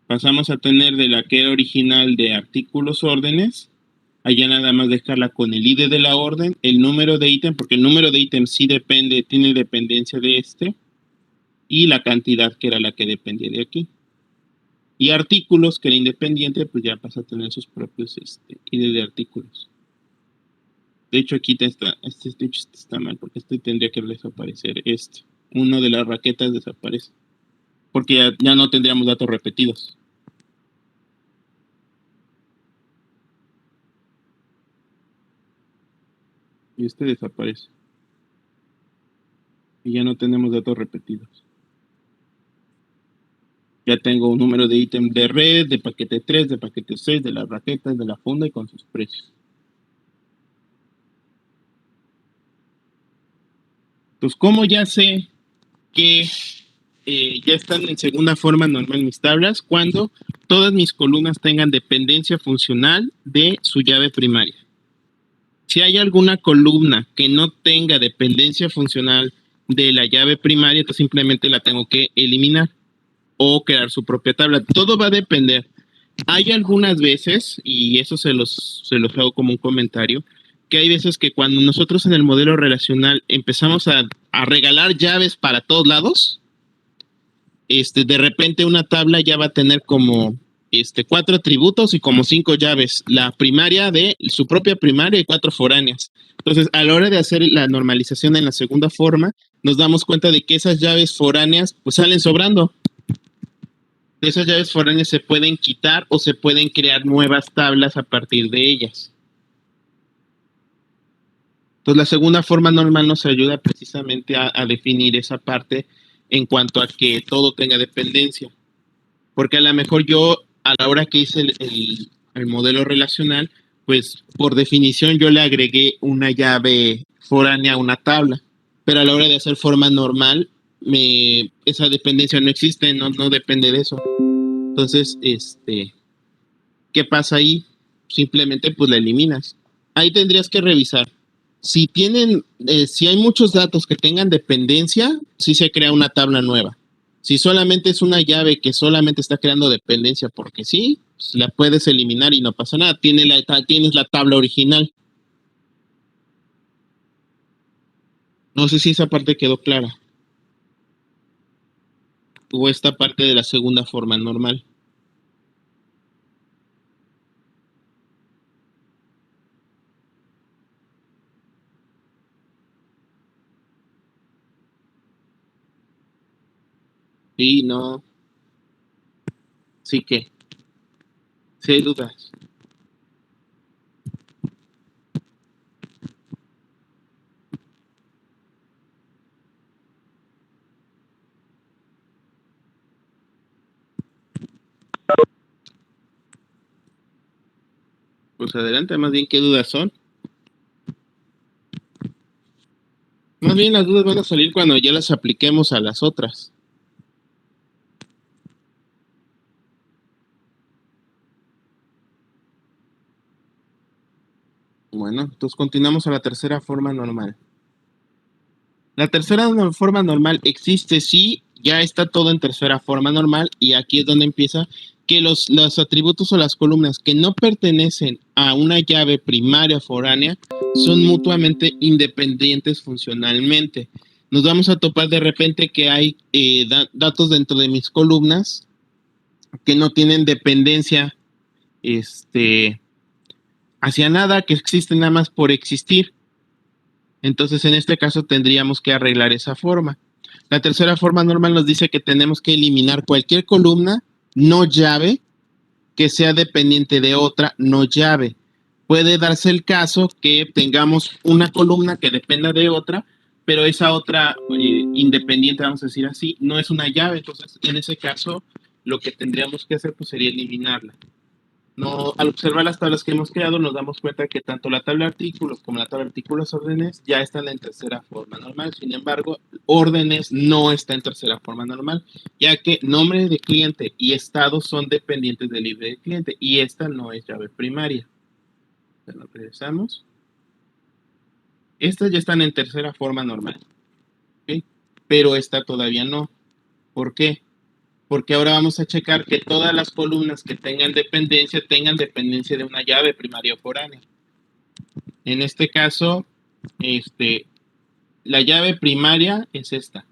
Pasamos a tener de la que era original de artículos órdenes. Allá nada más dejarla con el ID de la orden, el número de ítem, porque el número de ítem sí depende, tiene dependencia de este, y la cantidad que era la que dependía de aquí. Y artículos, que era independiente, pues ya pasa a tener sus propios ID de artículos. De hecho, aquí está, de hecho, está mal, porque este tendría que desaparecer. Uno de las raquetas desaparece, porque ya no tendríamos datos repetidos. Y este desaparece. Y ya no tenemos datos repetidos. Ya tengo un número de ítem de red, de paquete 3, de paquete 6, de las raquetas, de la funda y con sus precios. Entonces, ¿cómo ya sé que ya están en segunda forma normal mis tablas? Cuando todas mis columnas tengan dependencia funcional de su llave primaria. Si hay alguna columna que no tenga dependencia funcional de la llave primaria, entonces simplemente la tengo que eliminar o crear su propia tabla. Todo va a depender. Hay algunas veces, y eso se los hago como un comentario, que hay veces que cuando nosotros en el modelo relacional empezamos a regalar llaves para todos lados, de repente una tabla ya va a tener como 4 atributos y como 5 llaves. La primaria de su propia primaria y 4 foráneas. Entonces, a la hora de hacer la normalización en la segunda forma, nos damos cuenta de que esas llaves foráneas pues salen sobrando. Esas llaves foráneas se pueden quitar o se pueden crear nuevas tablas a partir de ellas. Entonces, la segunda forma normal nos ayuda precisamente a definir esa parte en cuanto a que todo tenga dependencia. Porque a lo mejor yo, a la hora que hice el modelo relacional, pues por definición yo le agregué una llave foránea a una tabla. Pero a la hora de hacer forma normal, esa dependencia no existe, no depende de eso. Entonces, ¿qué pasa ahí? Simplemente pues la eliminas. Ahí tendrías que revisar. Si hay muchos datos que tengan dependencia, sí se crea una tabla nueva. Si solamente es una llave que solamente está creando dependencia porque sí, pues la puedes eliminar y no pasa nada. Tienes la tabla original. No sé si esa parte quedó clara. o esta parte de la segunda forma normal? Sí, no, sí que, sí hay dudas. Pues adelante, más bien, ¿qué dudas son? Más bien las dudas van a salir cuando ya las apliquemos a las otras. Bueno, entonces continuamos a la tercera forma normal. La tercera forma normal existe, sí, ya está todo en tercera forma normal, y aquí es donde empieza que los atributos o las columnas que no pertenecen a una llave primaria foránea son mutuamente independientes funcionalmente. Nos vamos a topar de repente que hay datos dentro de mis columnas que no tienen dependencia hacia nada, que existen nada más por existir. Entonces, en este caso tendríamos que arreglar esa forma. La tercera forma normal nos dice que tenemos que eliminar cualquier columna no llave que sea dependiente de otra no llave. Puede darse el caso que tengamos una columna que dependa de otra, pero esa otra independiente, vamos a decir así, no es una llave. Entonces, en ese caso, lo que tendríamos que hacer pues, sería eliminarla. No, al observar las tablas que hemos creado, nos damos cuenta que tanto la tabla de artículos como la tabla de artículos órdenes ya están en tercera forma normal. Sin embargo, órdenes no está en tercera forma normal, ya que nombre de cliente y estado son dependientes del libro de cliente, y esta no es llave primaria. Bueno, regresamos. Estas ya están en tercera forma normal, ¿ok? Pero esta todavía no. ¿Por qué? Porque ahora vamos a checar que todas las columnas que tengan dependencia de una llave primaria o foránea. En este caso, la llave primaria es esta,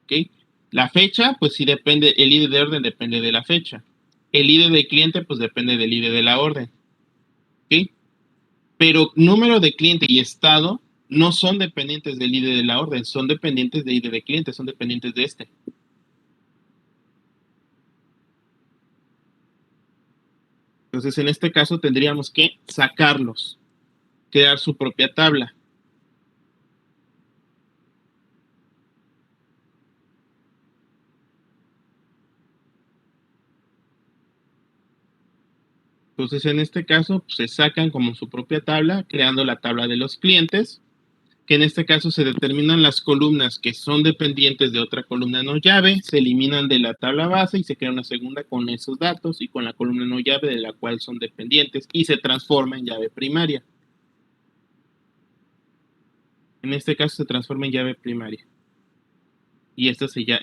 ¿ok? La fecha, pues sí depende, el ID de orden depende de la fecha. El ID de cliente, pues depende del ID de la orden, ¿ok? Pero número de cliente y estado no son dependientes del ID de la orden, son dependientes de ID de cliente, son dependientes de este. Entonces, en este caso tendríamos que sacarlos, crear su propia tabla. Entonces, en este caso, pues, se sacan como su propia tabla, creando la tabla de los clientes, que en este caso se determinan las columnas que son dependientes de otra columna no llave, se eliminan de la tabla base y se crea una segunda con esos datos y con la columna no llave de la cual son dependientes, y se transforma en llave primaria. En este caso se transforma en llave primaria. Y esta sería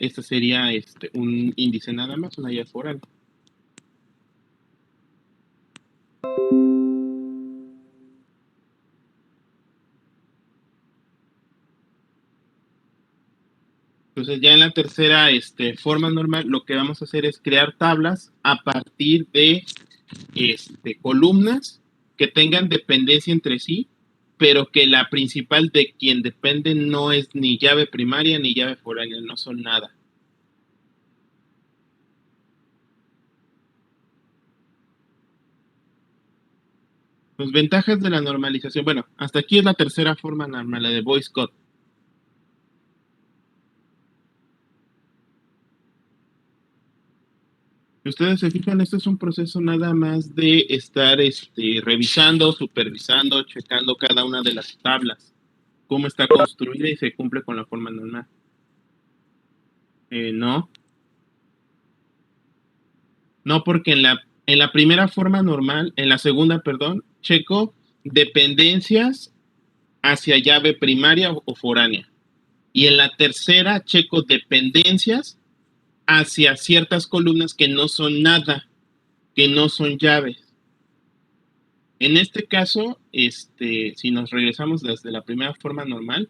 un índice nada más, una llave foránea. Entonces ya en la tercera forma normal, lo que vamos a hacer es crear tablas a partir de columnas que tengan dependencia entre sí, pero que la principal de quien depende no es ni llave primaria ni llave foránea, no son nada. Las ventajas de la normalización. Bueno, hasta aquí es la tercera forma normal, la de Boyce-Codd. Si ustedes se fijan, esto es un proceso nada más de estar revisando, supervisando, checando cada una de las tablas, cómo está construida y se cumple con la forma normal. No. No, porque en la primera forma normal, en la segunda, perdón, checo dependencias hacia llave primaria o foránea. Y en la tercera checo dependencias hacia ciertas columnas que no son nada, que no son llaves. En este caso, si nos regresamos desde la primera forma normal,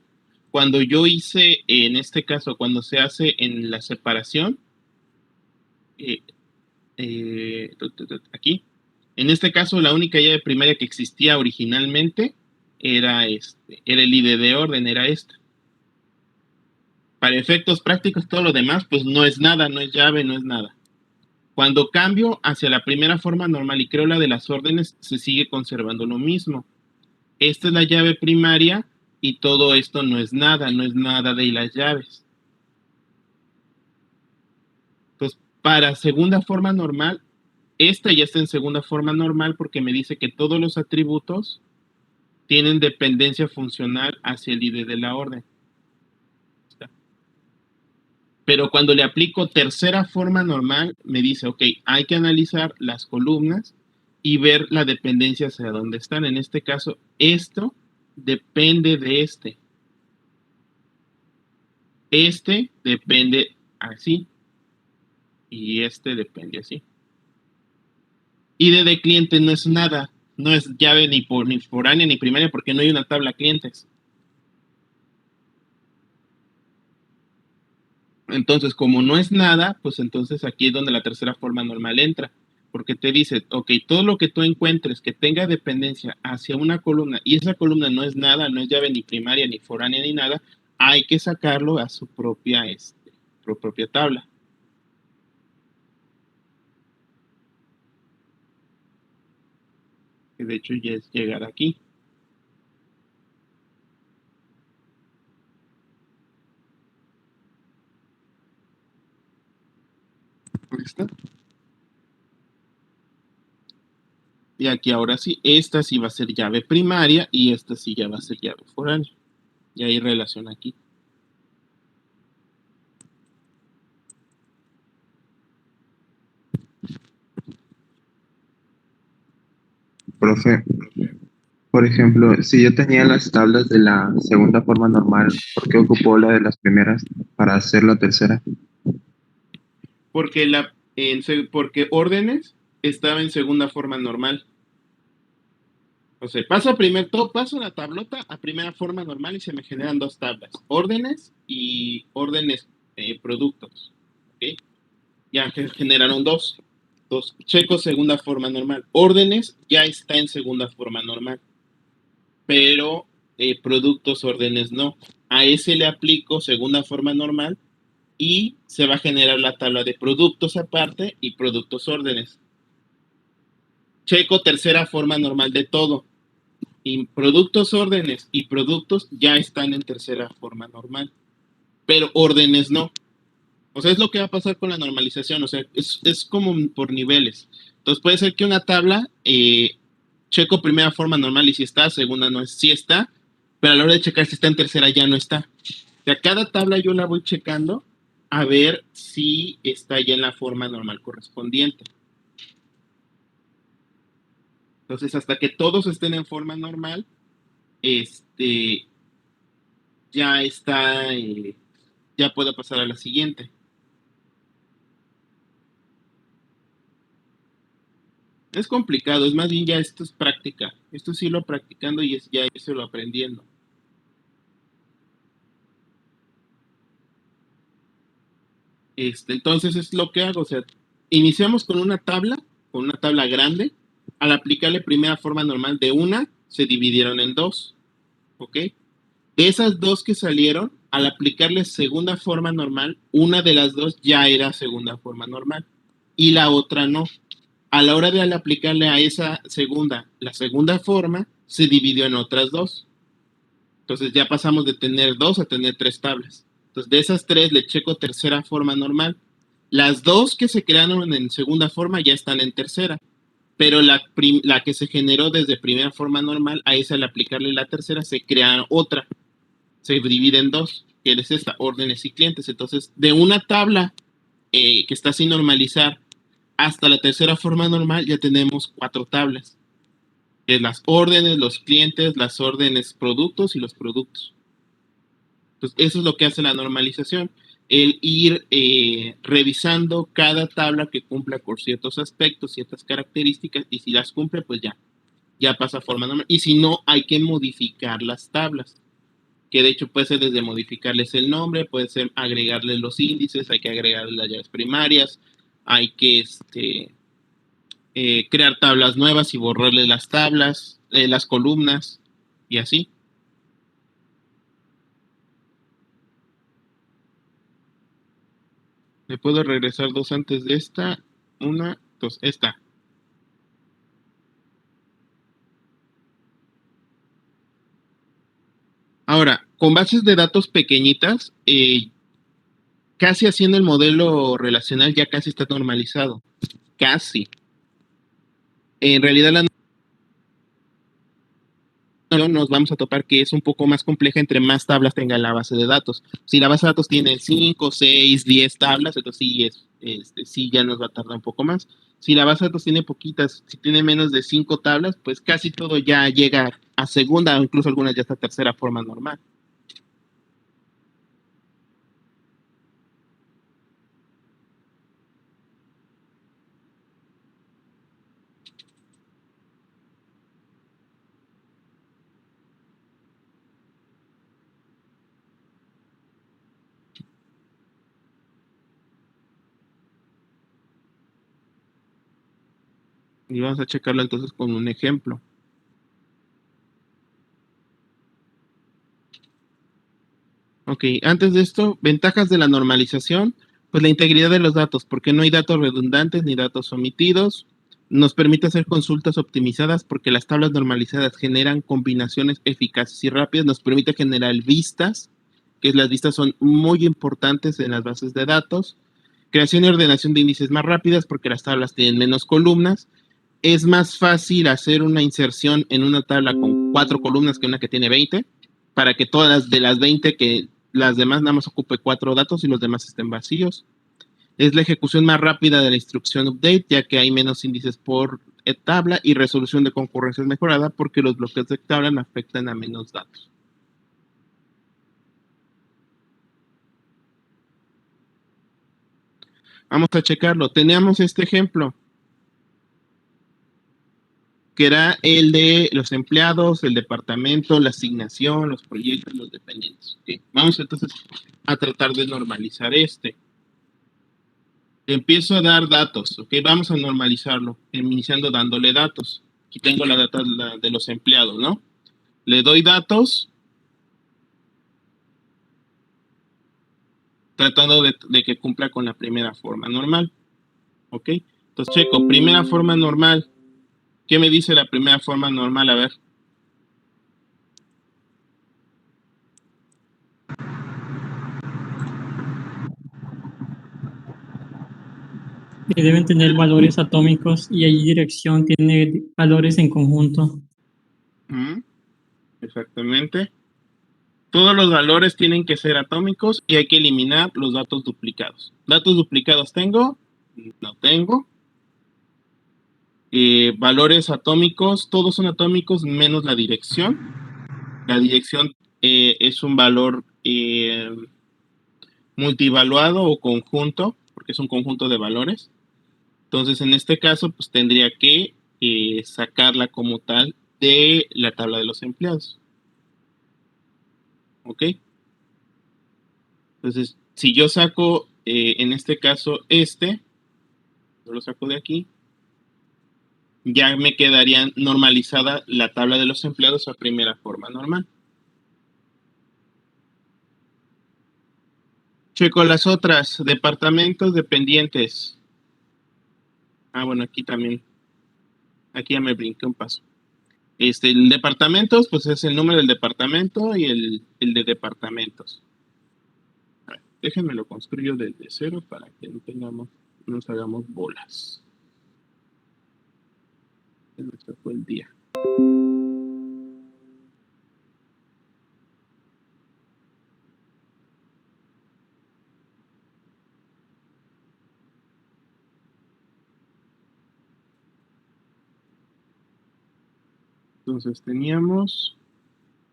cuando yo hice, en este caso, cuando se hace en la separación, aquí, en este caso, la única llave primaria que existía originalmente era era el ID de orden, era esta. Para efectos prácticos, todo lo demás, pues no es nada, no es llave, no es nada. Cuando cambio hacia la primera forma normal y creo la de las órdenes, se sigue conservando lo mismo. Esta es la llave primaria y todo esto no es nada de las llaves. Entonces, para segunda forma normal, esta ya está en segunda forma normal porque me dice que todos los atributos tienen dependencia funcional hacia el ID de la orden. Pero cuando le aplico tercera forma normal, me dice, ok, hay que analizar las columnas y ver la dependencia hacia dónde están. En este caso, esto depende de este. Este depende así. Y este depende así. ID de cliente no es nada. No es llave ni foránea ni primaria porque no hay una tabla clientes. Entonces, como no es nada, pues entonces aquí es donde la tercera forma normal entra. Porque te dice, ok, todo lo que tú encuentres que tenga dependencia hacia una columna y esa columna no es nada, no es llave ni primaria, ni foránea, ni nada, hay que sacarlo a su propia tabla. Que de hecho ya es llegar aquí. ¿Listo? Y aquí ahora sí, esta sí va a ser llave primaria y esta sí ya va a ser llave foránea. Y hay relación aquí. Profe, por ejemplo, si yo tenía las tablas de la segunda forma normal, ¿por qué ocupó la de las primeras para hacer la tercera? Porque, porque órdenes estaba en segunda forma normal. O sea, paso la tablota a primera forma normal y se me generan dos tablas. Órdenes y órdenes productos. ¿Ok? Ya generaron dos. Entonces, checo segunda forma normal. Órdenes ya está en segunda forma normal. Pero productos, órdenes no. A ese le aplico segunda forma normal y se va a generar la tabla de productos aparte y productos órdenes. Checo tercera forma normal de todo. Y productos, órdenes y productos ya están en tercera forma normal. Pero órdenes no. O sea, es lo que va a pasar con la normalización. O sea, es como por niveles. Entonces puede ser que una tabla, checo primera forma normal y si está, segunda no es, sí está, pero a la hora de checar si está en tercera ya no está. O sea, cada tabla yo la voy checando a ver si está ya en la forma normal correspondiente. Entonces, hasta que todos estén en forma normal, ya está, ya puedo pasar a la siguiente. Es complicado, es más bien ya esto es práctica. Esto sí lo practicando y es ya eso lo aprendiendo. Entonces es lo que hago, o sea, iniciamos con una tabla grande. Al aplicarle primera forma normal de una, se dividieron en dos, ¿ok? De esas dos que salieron, al aplicarle segunda forma normal, una de las dos ya era segunda forma normal y la otra no. A la hora de aplicarle a esa segunda, la segunda forma, se dividió en otras dos. Entonces ya pasamos de tener dos a tener tres tablas. Entonces de esas tres le checo tercera forma normal. Las dos que se crearon en segunda forma ya están en tercera. Pero la que se generó desde primera forma normal, a esa al aplicarle la tercera se crea otra. Se divide en dos, que es esta, órdenes y clientes. Entonces de una tabla que está sin normalizar hasta la tercera forma normal ya tenemos cuatro tablas. Que es las órdenes, los clientes, las órdenes productos y los productos. Entonces, eso es lo que hace la normalización, el ir revisando cada tabla que cumpla con ciertos aspectos, ciertas características, y si las cumple, pues ya pasa a forma normal. Y si no, hay que modificar las tablas. que de hecho puede ser desde modificarles el nombre, puede ser agregarles los índices, hay que agregarles las llaves primarias, hay que crear tablas nuevas y borrarles las tablas, las columnas y así. Le puedo regresar dos antes de esta, una, dos, esta. Ahora, con bases de datos pequeñitas, casi haciendo el modelo relacional ya casi está normalizado. Casi. En realidad nos vamos a topar que es un poco más compleja entre más tablas tenga la base de datos. Si la base de datos tiene 5, 6, 10 tablas, entonces sí ya nos va a tardar un poco más. Si la base de datos tiene poquitas, si tiene menos de 5 tablas, pues casi todo ya llega a segunda o incluso algunas ya hasta tercera forma normal. Y vamos a checarlo entonces con un ejemplo. Ok, antes de esto, ventajas de la normalización, pues la integridad de los datos, porque no hay datos redundantes ni datos omitidos. Nos permite hacer consultas optimizadas porque las tablas normalizadas generan combinaciones eficaces y rápidas. Nos permite generar vistas, que las vistas son muy importantes en las bases de datos. Creación y ordenación de índices más rápidas porque las tablas tienen menos columnas. Es más fácil hacer una inserción en una tabla con 4 columnas que una que tiene 20, para que todas de las 20 que las demás nada más ocupe 4 datos y los demás estén vacíos. Es la ejecución más rápida de la instrucción update, ya que hay menos índices por tabla, y resolución de concurrencia es mejorada porque los bloques de tabla no afectan a menos datos. Vamos a checarlo. Teníamos este ejemplo, que era el de los empleados, el departamento, la asignación, los proyectos, los dependientes. Okay. Vamos entonces a tratar de normalizar este. Empiezo a dar datos, ok, vamos a normalizarlo, iniciando dándole datos. Aquí tengo la data de los empleados, ¿no? Le doy datos, tratando de que cumpla con la primera forma normal, ok. Entonces checo, primera forma normal. ¿Qué me dice la primera forma normal? A ver. Que deben tener valores atómicos y ahí dirección tiene valores en conjunto. Exactamente. Todos los valores tienen que ser atómicos y hay que eliminar los datos duplicados. ¿Datos duplicados tengo? No tengo. Valores atómicos, todos son atómicos menos la dirección. La dirección es un valor multivaluado o conjunto, porque es un conjunto de valores. Entonces, en este caso, pues tendría que sacarla como tal de la tabla de los empleados. ¿Ok? Entonces, si yo saco, en este caso, yo lo saco de aquí, ya me quedaría normalizada la tabla de los empleados a primera forma normal. Checo las otras, departamentos dependientes. Bueno, aquí también, aquí ya me brinqué un paso. El departamentos, pues es el número del departamento y el de departamentos. A ver, déjenme lo construyo desde cero para que no nos hagamos bolas. Se me fue el día. Entonces teníamos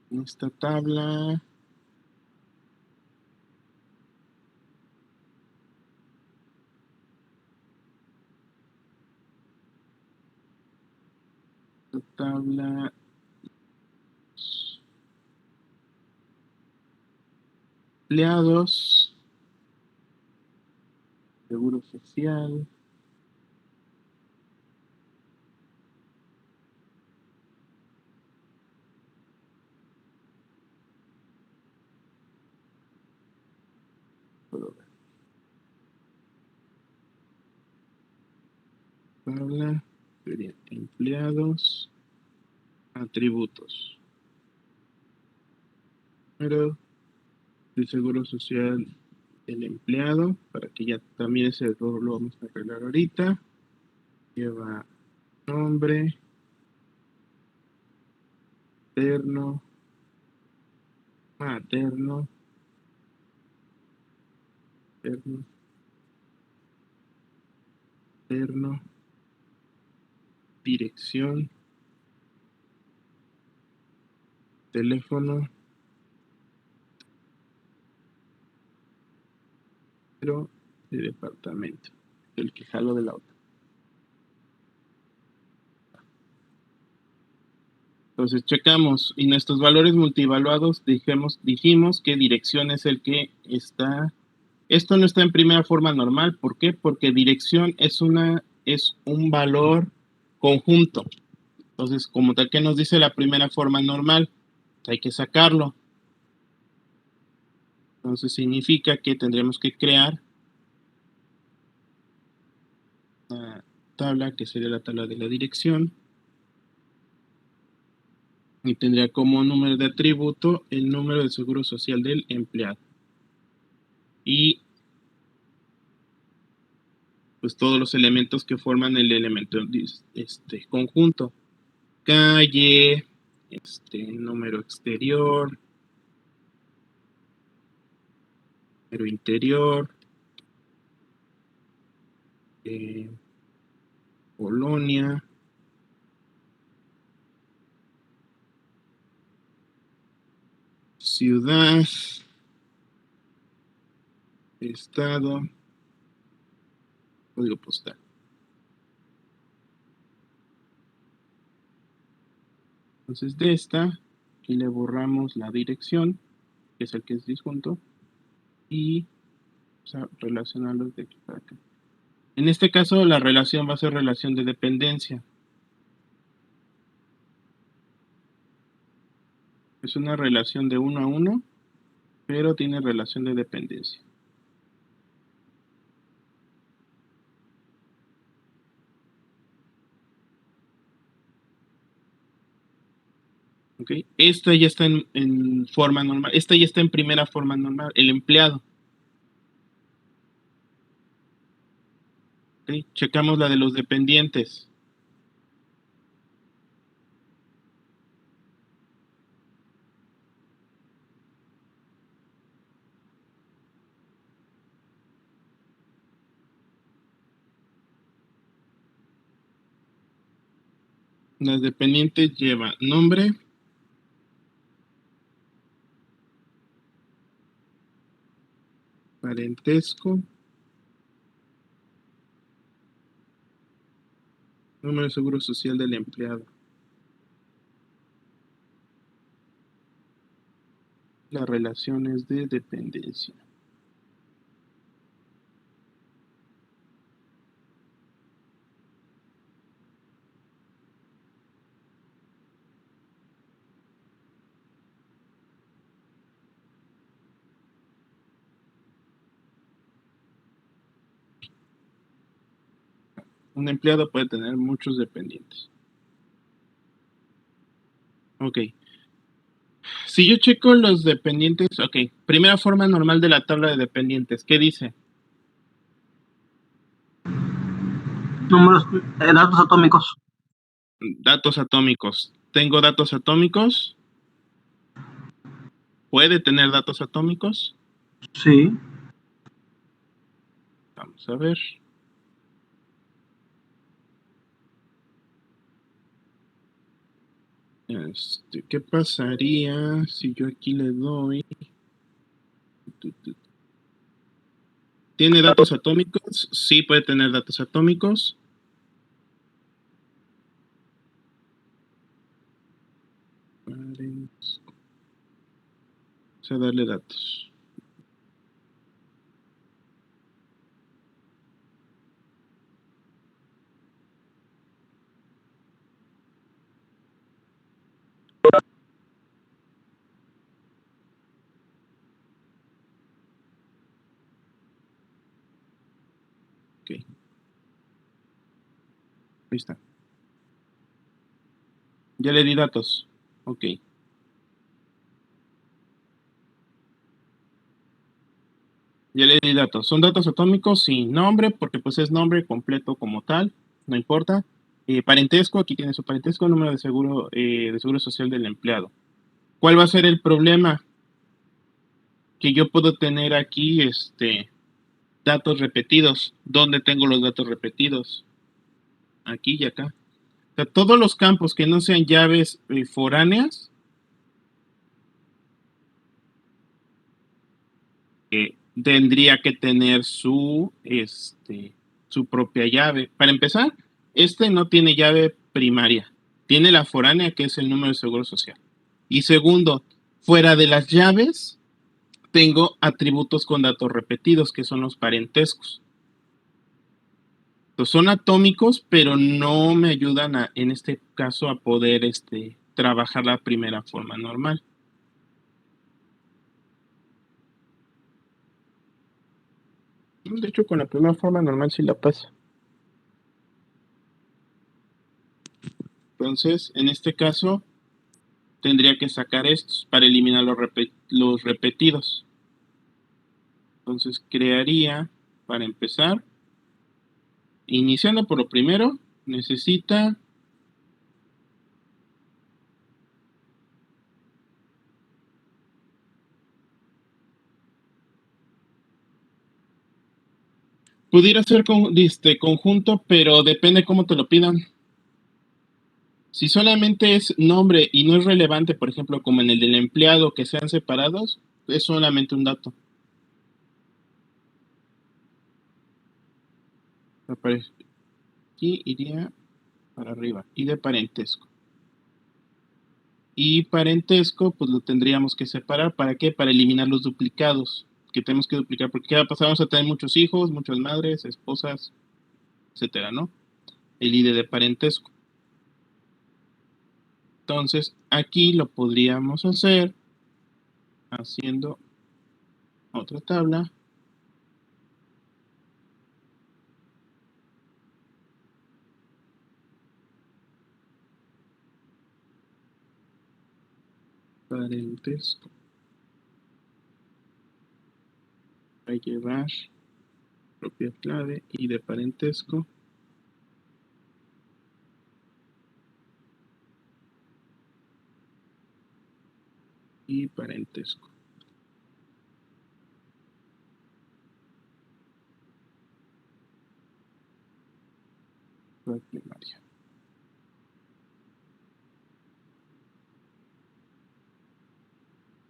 esta tabla. Esta tabla. empleados, seguro social, puedo ver, tabla, sería empleados, atributos, número de seguro social del empleado, para que ya también ese error lo vamos a arreglar ahorita. Lleva nombre, materno, materno, materno, materno, dirección, teléfono, número de departamento, el que jalo de la otra. Entonces checamos y nuestros valores multivaluados dijimos que dirección es el que está. Esto no está en primera forma normal. ¿Por qué? Porque dirección es un valor conjunto. Entonces, como tal que nos dice la primera forma normal, hay que sacarlo. Entonces significa que tendremos que crear una tabla que sería la tabla de la dirección. Y tendría como número de atributo el número de seguro social del empleado. Y pues todos los elementos que forman el elemento conjunto. Calle, número exterior, número interior, colonia, ciudad, estado, código postal. Entonces de esta, aquí le borramos la dirección, que es el que es disjunto, y vamos a relacionarlos de aquí para acá. En este caso, la relación va a ser relación de dependencia. Es una relación de 1 a 1, pero tiene relación de dependencia. ¿Ok? Esta ya está en forma normal. Esta ya está en primera forma normal, el empleado. ¿Ok? Checamos la de los dependientes. Las dependientes llevan nombre, parentesco, número de seguro social del empleado. Las relaciones de dependencia. Un empleado puede tener muchos dependientes. Ok. Si yo checo los dependientes, ok. Primera forma normal de la tabla de dependientes. ¿Qué dice? Números, datos atómicos. Datos atómicos. ¿Tengo datos atómicos? ¿Puede tener datos atómicos? Sí. Vamos a ver. ¿Qué pasaría si yo aquí le doy? ¿Tiene datos atómicos? Sí, puede tener datos atómicos. Vamos a darle datos. Ok. Ahí está. Ya le di datos. Ok. Ya le di datos. ¿Son datos atómicos? Sí. Nombre, porque pues es nombre completo como tal. No importa. Parentesco, aquí tiene su parentesco, número de seguro social del empleado. ¿Cuál va a ser el problema? Que yo puedo tener aquí, datos repetidos. ¿Dónde tengo los datos repetidos? Aquí y acá. O sea, todos los campos que no sean llaves foráneas, tendría que tener su propia llave. Para empezar, no tiene llave primaria. Tiene la foránea, que es el número de seguro social. Y segundo, fuera de las llaves, tengo atributos con datos repetidos, que son los parentescos. Entonces, son atómicos, pero no me ayudan en este caso a poder trabajar la primera forma normal. De hecho, con la primera forma normal sí la pasa. Entonces, en este caso, tendría que sacar estos para eliminar los repetidos. Entonces, crearía, para empezar, iniciando por lo primero, necesita pudiera ser conjunto, pero depende cómo te lo pidan. Si solamente es nombre y no es relevante, por ejemplo, como en el del empleado, que sean separados, es solamente un dato. Aparece. Aquí iría para arriba. Y de parentesco. Y parentesco, pues lo tendríamos que separar. ¿Para qué? Para eliminar los duplicados que tenemos que duplicar. Porque ¿qué va a pasar? Vamos a tener muchos hijos, muchas madres, esposas, etcétera, ¿no? El ID de parentesco. Entonces, aquí lo podríamos hacer haciendo otra tabla. Parentesco. Va a llevar propia clave y de parentesco. Y parentesco. Clave primaria.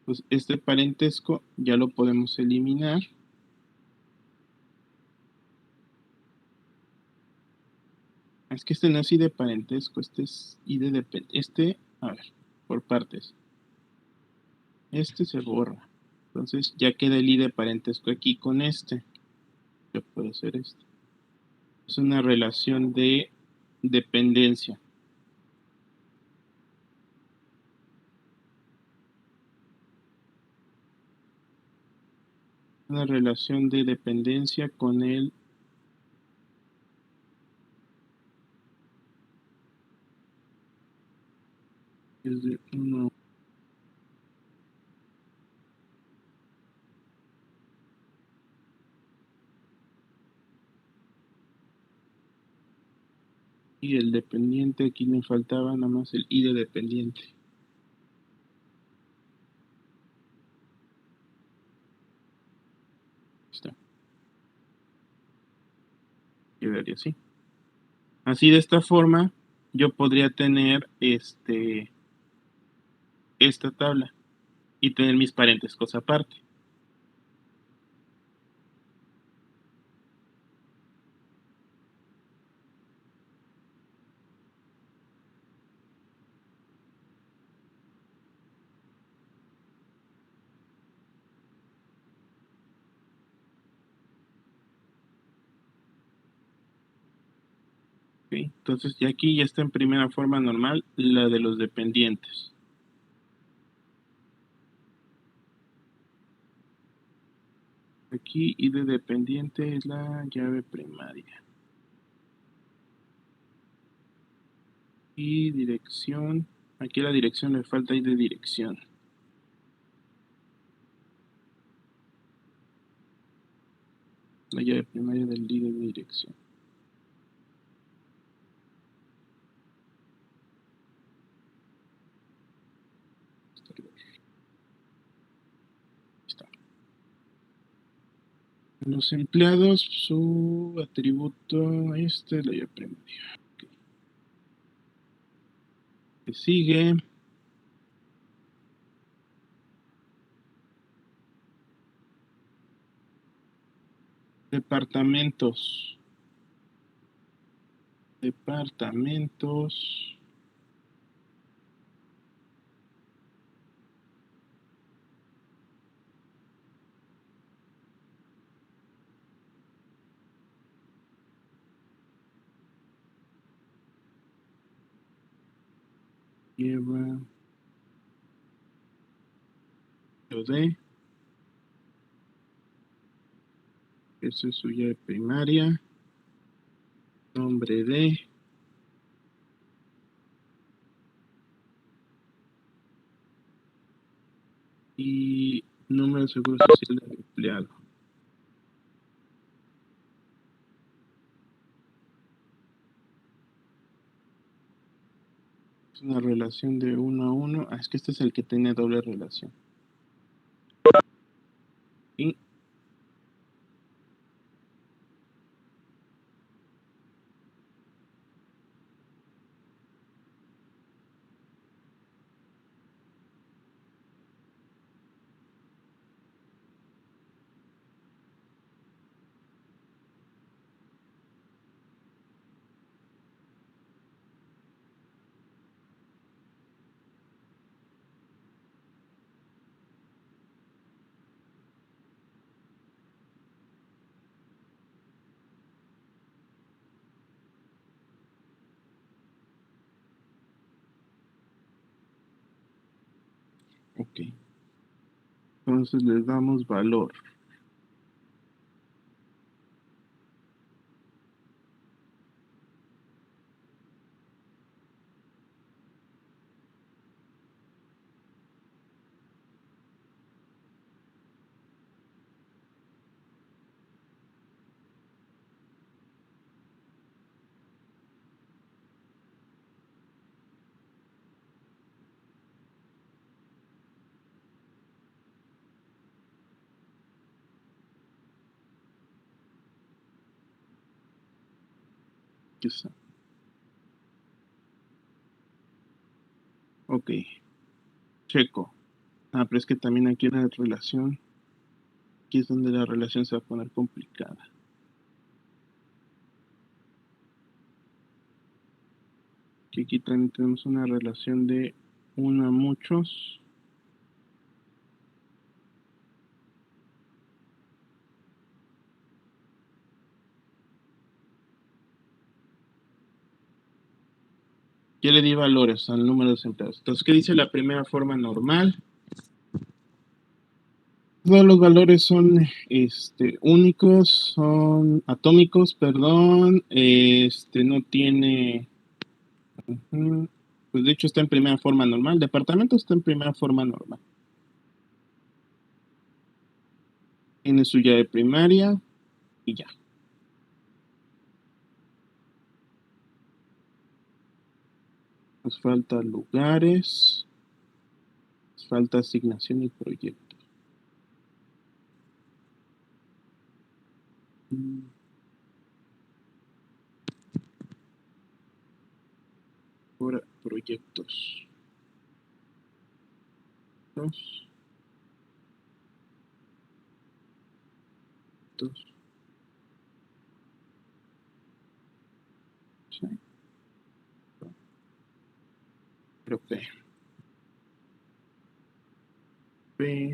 Pues este parentesco ya lo podemos eliminar. Es que no es ID de parentesco, este es ID de a ver, por partes. Este se borra. Entonces ya queda el ID de parentesco aquí con este. Ya puede ser este. Es una relación de dependencia. Una relación de dependencia con el es de 1. Y el dependiente, aquí me faltaba nada más el ID dependiente. Está. Quedaría así. Así de esta forma, yo podría tener esta tabla y tener mis parentescos aparte. ¿Ok? Entonces, ya aquí ya está en primera forma normal la de los dependientes. Aquí ID dependiente es la llave primaria. Y dirección. Aquí a la dirección le falta ID dirección. La llave primaria del ID de dirección. Está. Los empleados, su atributo, este es la llave primaria. Ok. Que sigue. Departamentos. Departamentos. Lleva. Lo de. Esa es su llave primaria. Nombre de. Y número de seguro social del empleado. Es una relación de 1 a 1. Ah, es que este es el que tiene doble relación. Y ok. Entonces les damos valor. Aquí está. Ok. Checo. Ah, pero es que también aquí la relación. Aquí es donde la relación se va a poner complicada. Que aquí también tenemos una relación de 1 a muchos. Ya le di valores al número de desempleados. Entonces, ¿qué dice la primera forma normal? Todos los valores son únicos, son atómicos, perdón. No tiene. Pues de hecho está en primera forma normal. Departamento está en primera forma normal. Tiene su llave primaria y ya. Nos falta lugares. Nos falta asignación y proyecto. Ahora, proyectos. Dos. Dos. Sí. Pero P. P.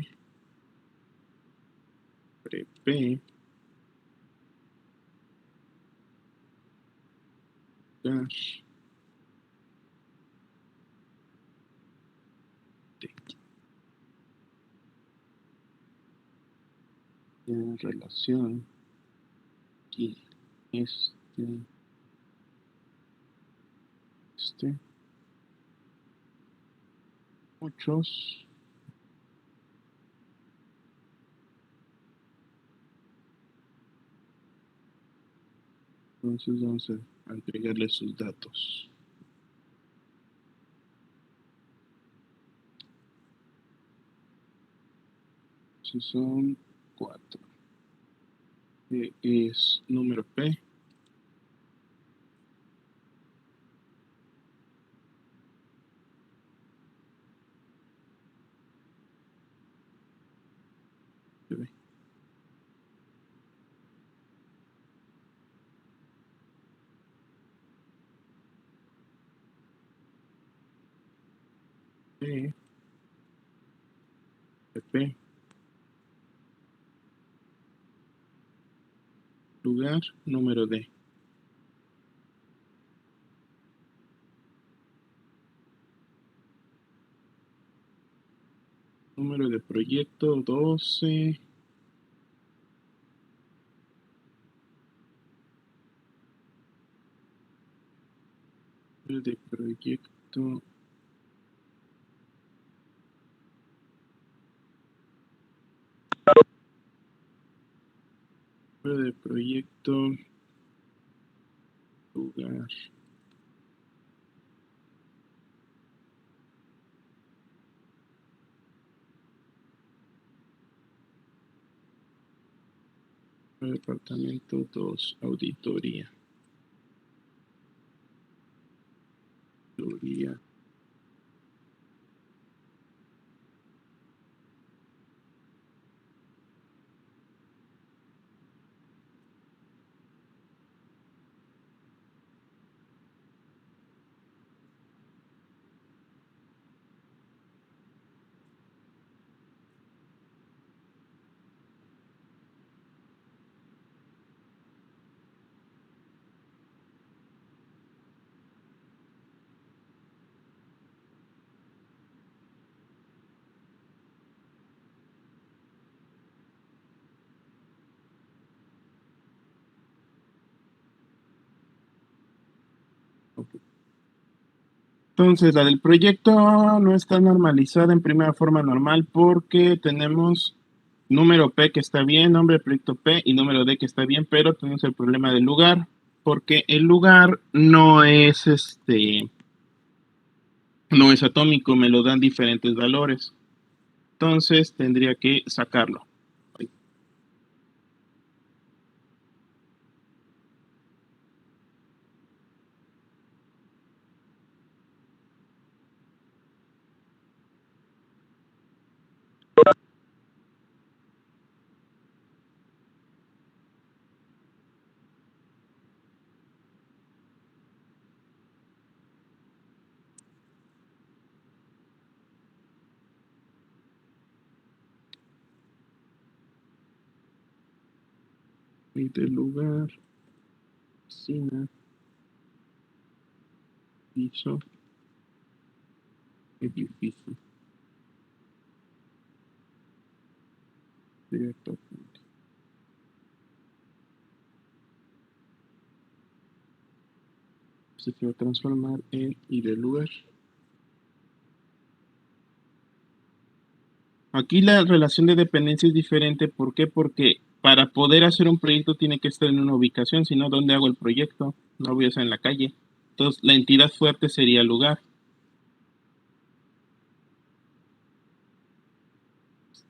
P. Dash. T. en relación aquí muchos entonces vamos a agregarle sus datos. Si son 4 es número P. P, P, lugar, número D. Número de proyecto 12. Número de proyecto 'lugar'. Departamento 2, auditoría. Auditoría. Entonces, la del proyecto no está normalizada en primera forma normal porque tenemos número P que está bien, nombre de proyecto P y número D que está bien, pero tenemos el problema del lugar porque el lugar no es no es atómico, me lo dan diferentes valores. Entonces, tendría que sacarlo. Y del lugar, oficina, piso, edificio. Directamente. Se va a transformar en y del lugar. Aquí la relación de dependencia es diferente. ¿Por qué? Porque para poder hacer un proyecto tiene que estar en una ubicación, si no, ¿dónde hago el proyecto? No voy a estar en la calle. Entonces, la entidad fuerte sería el lugar.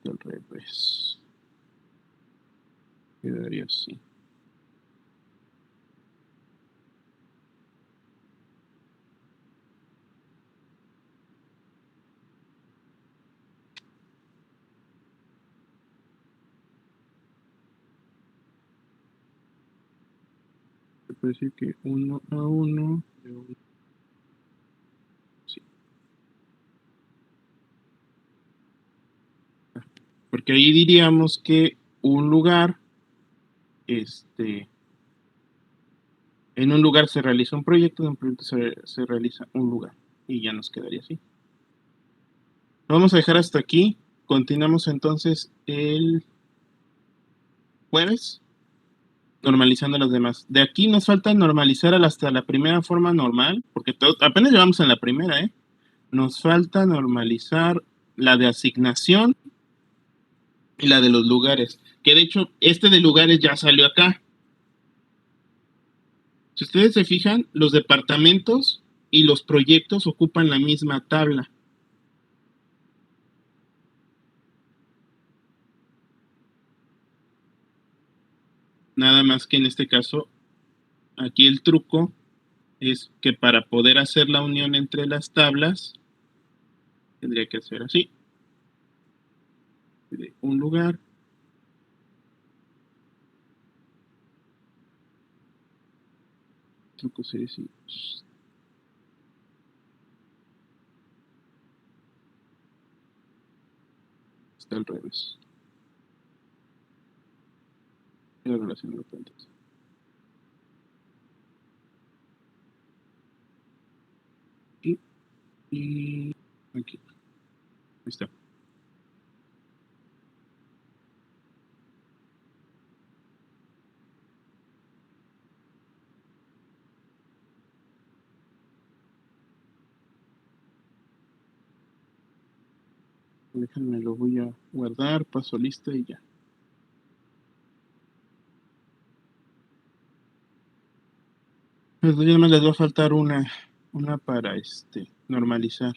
Al revés. Quedaría así. Se puede decir que 1 a 1. Sí. Porque ahí diríamos que un lugar, en un lugar se realiza un proyecto, en un proyecto se realiza un lugar. Y ya nos quedaría así. Vamos a dejar hasta aquí. Continuamos entonces el jueves, normalizando las demás. De aquí nos falta normalizar hasta la primera forma normal, porque apenas llevamos en la primera, ¿eh? Nos falta normalizar la de asignación y la de los lugares. Que de hecho, este de lugares ya salió acá. Si ustedes se fijan, los departamentos y los proyectos ocupan la misma tabla. Nada más que en este caso, aquí el truco es que para poder hacer la unión entre las tablas, tendría que hacer así. De un lugar. El truco sería así. Está al revés. Y la relación de puentes. Y aquí. Ahí está. Déjenme, lo voy a guardar, paso lista y ya. Pues ya más les va a faltar una para normalizar.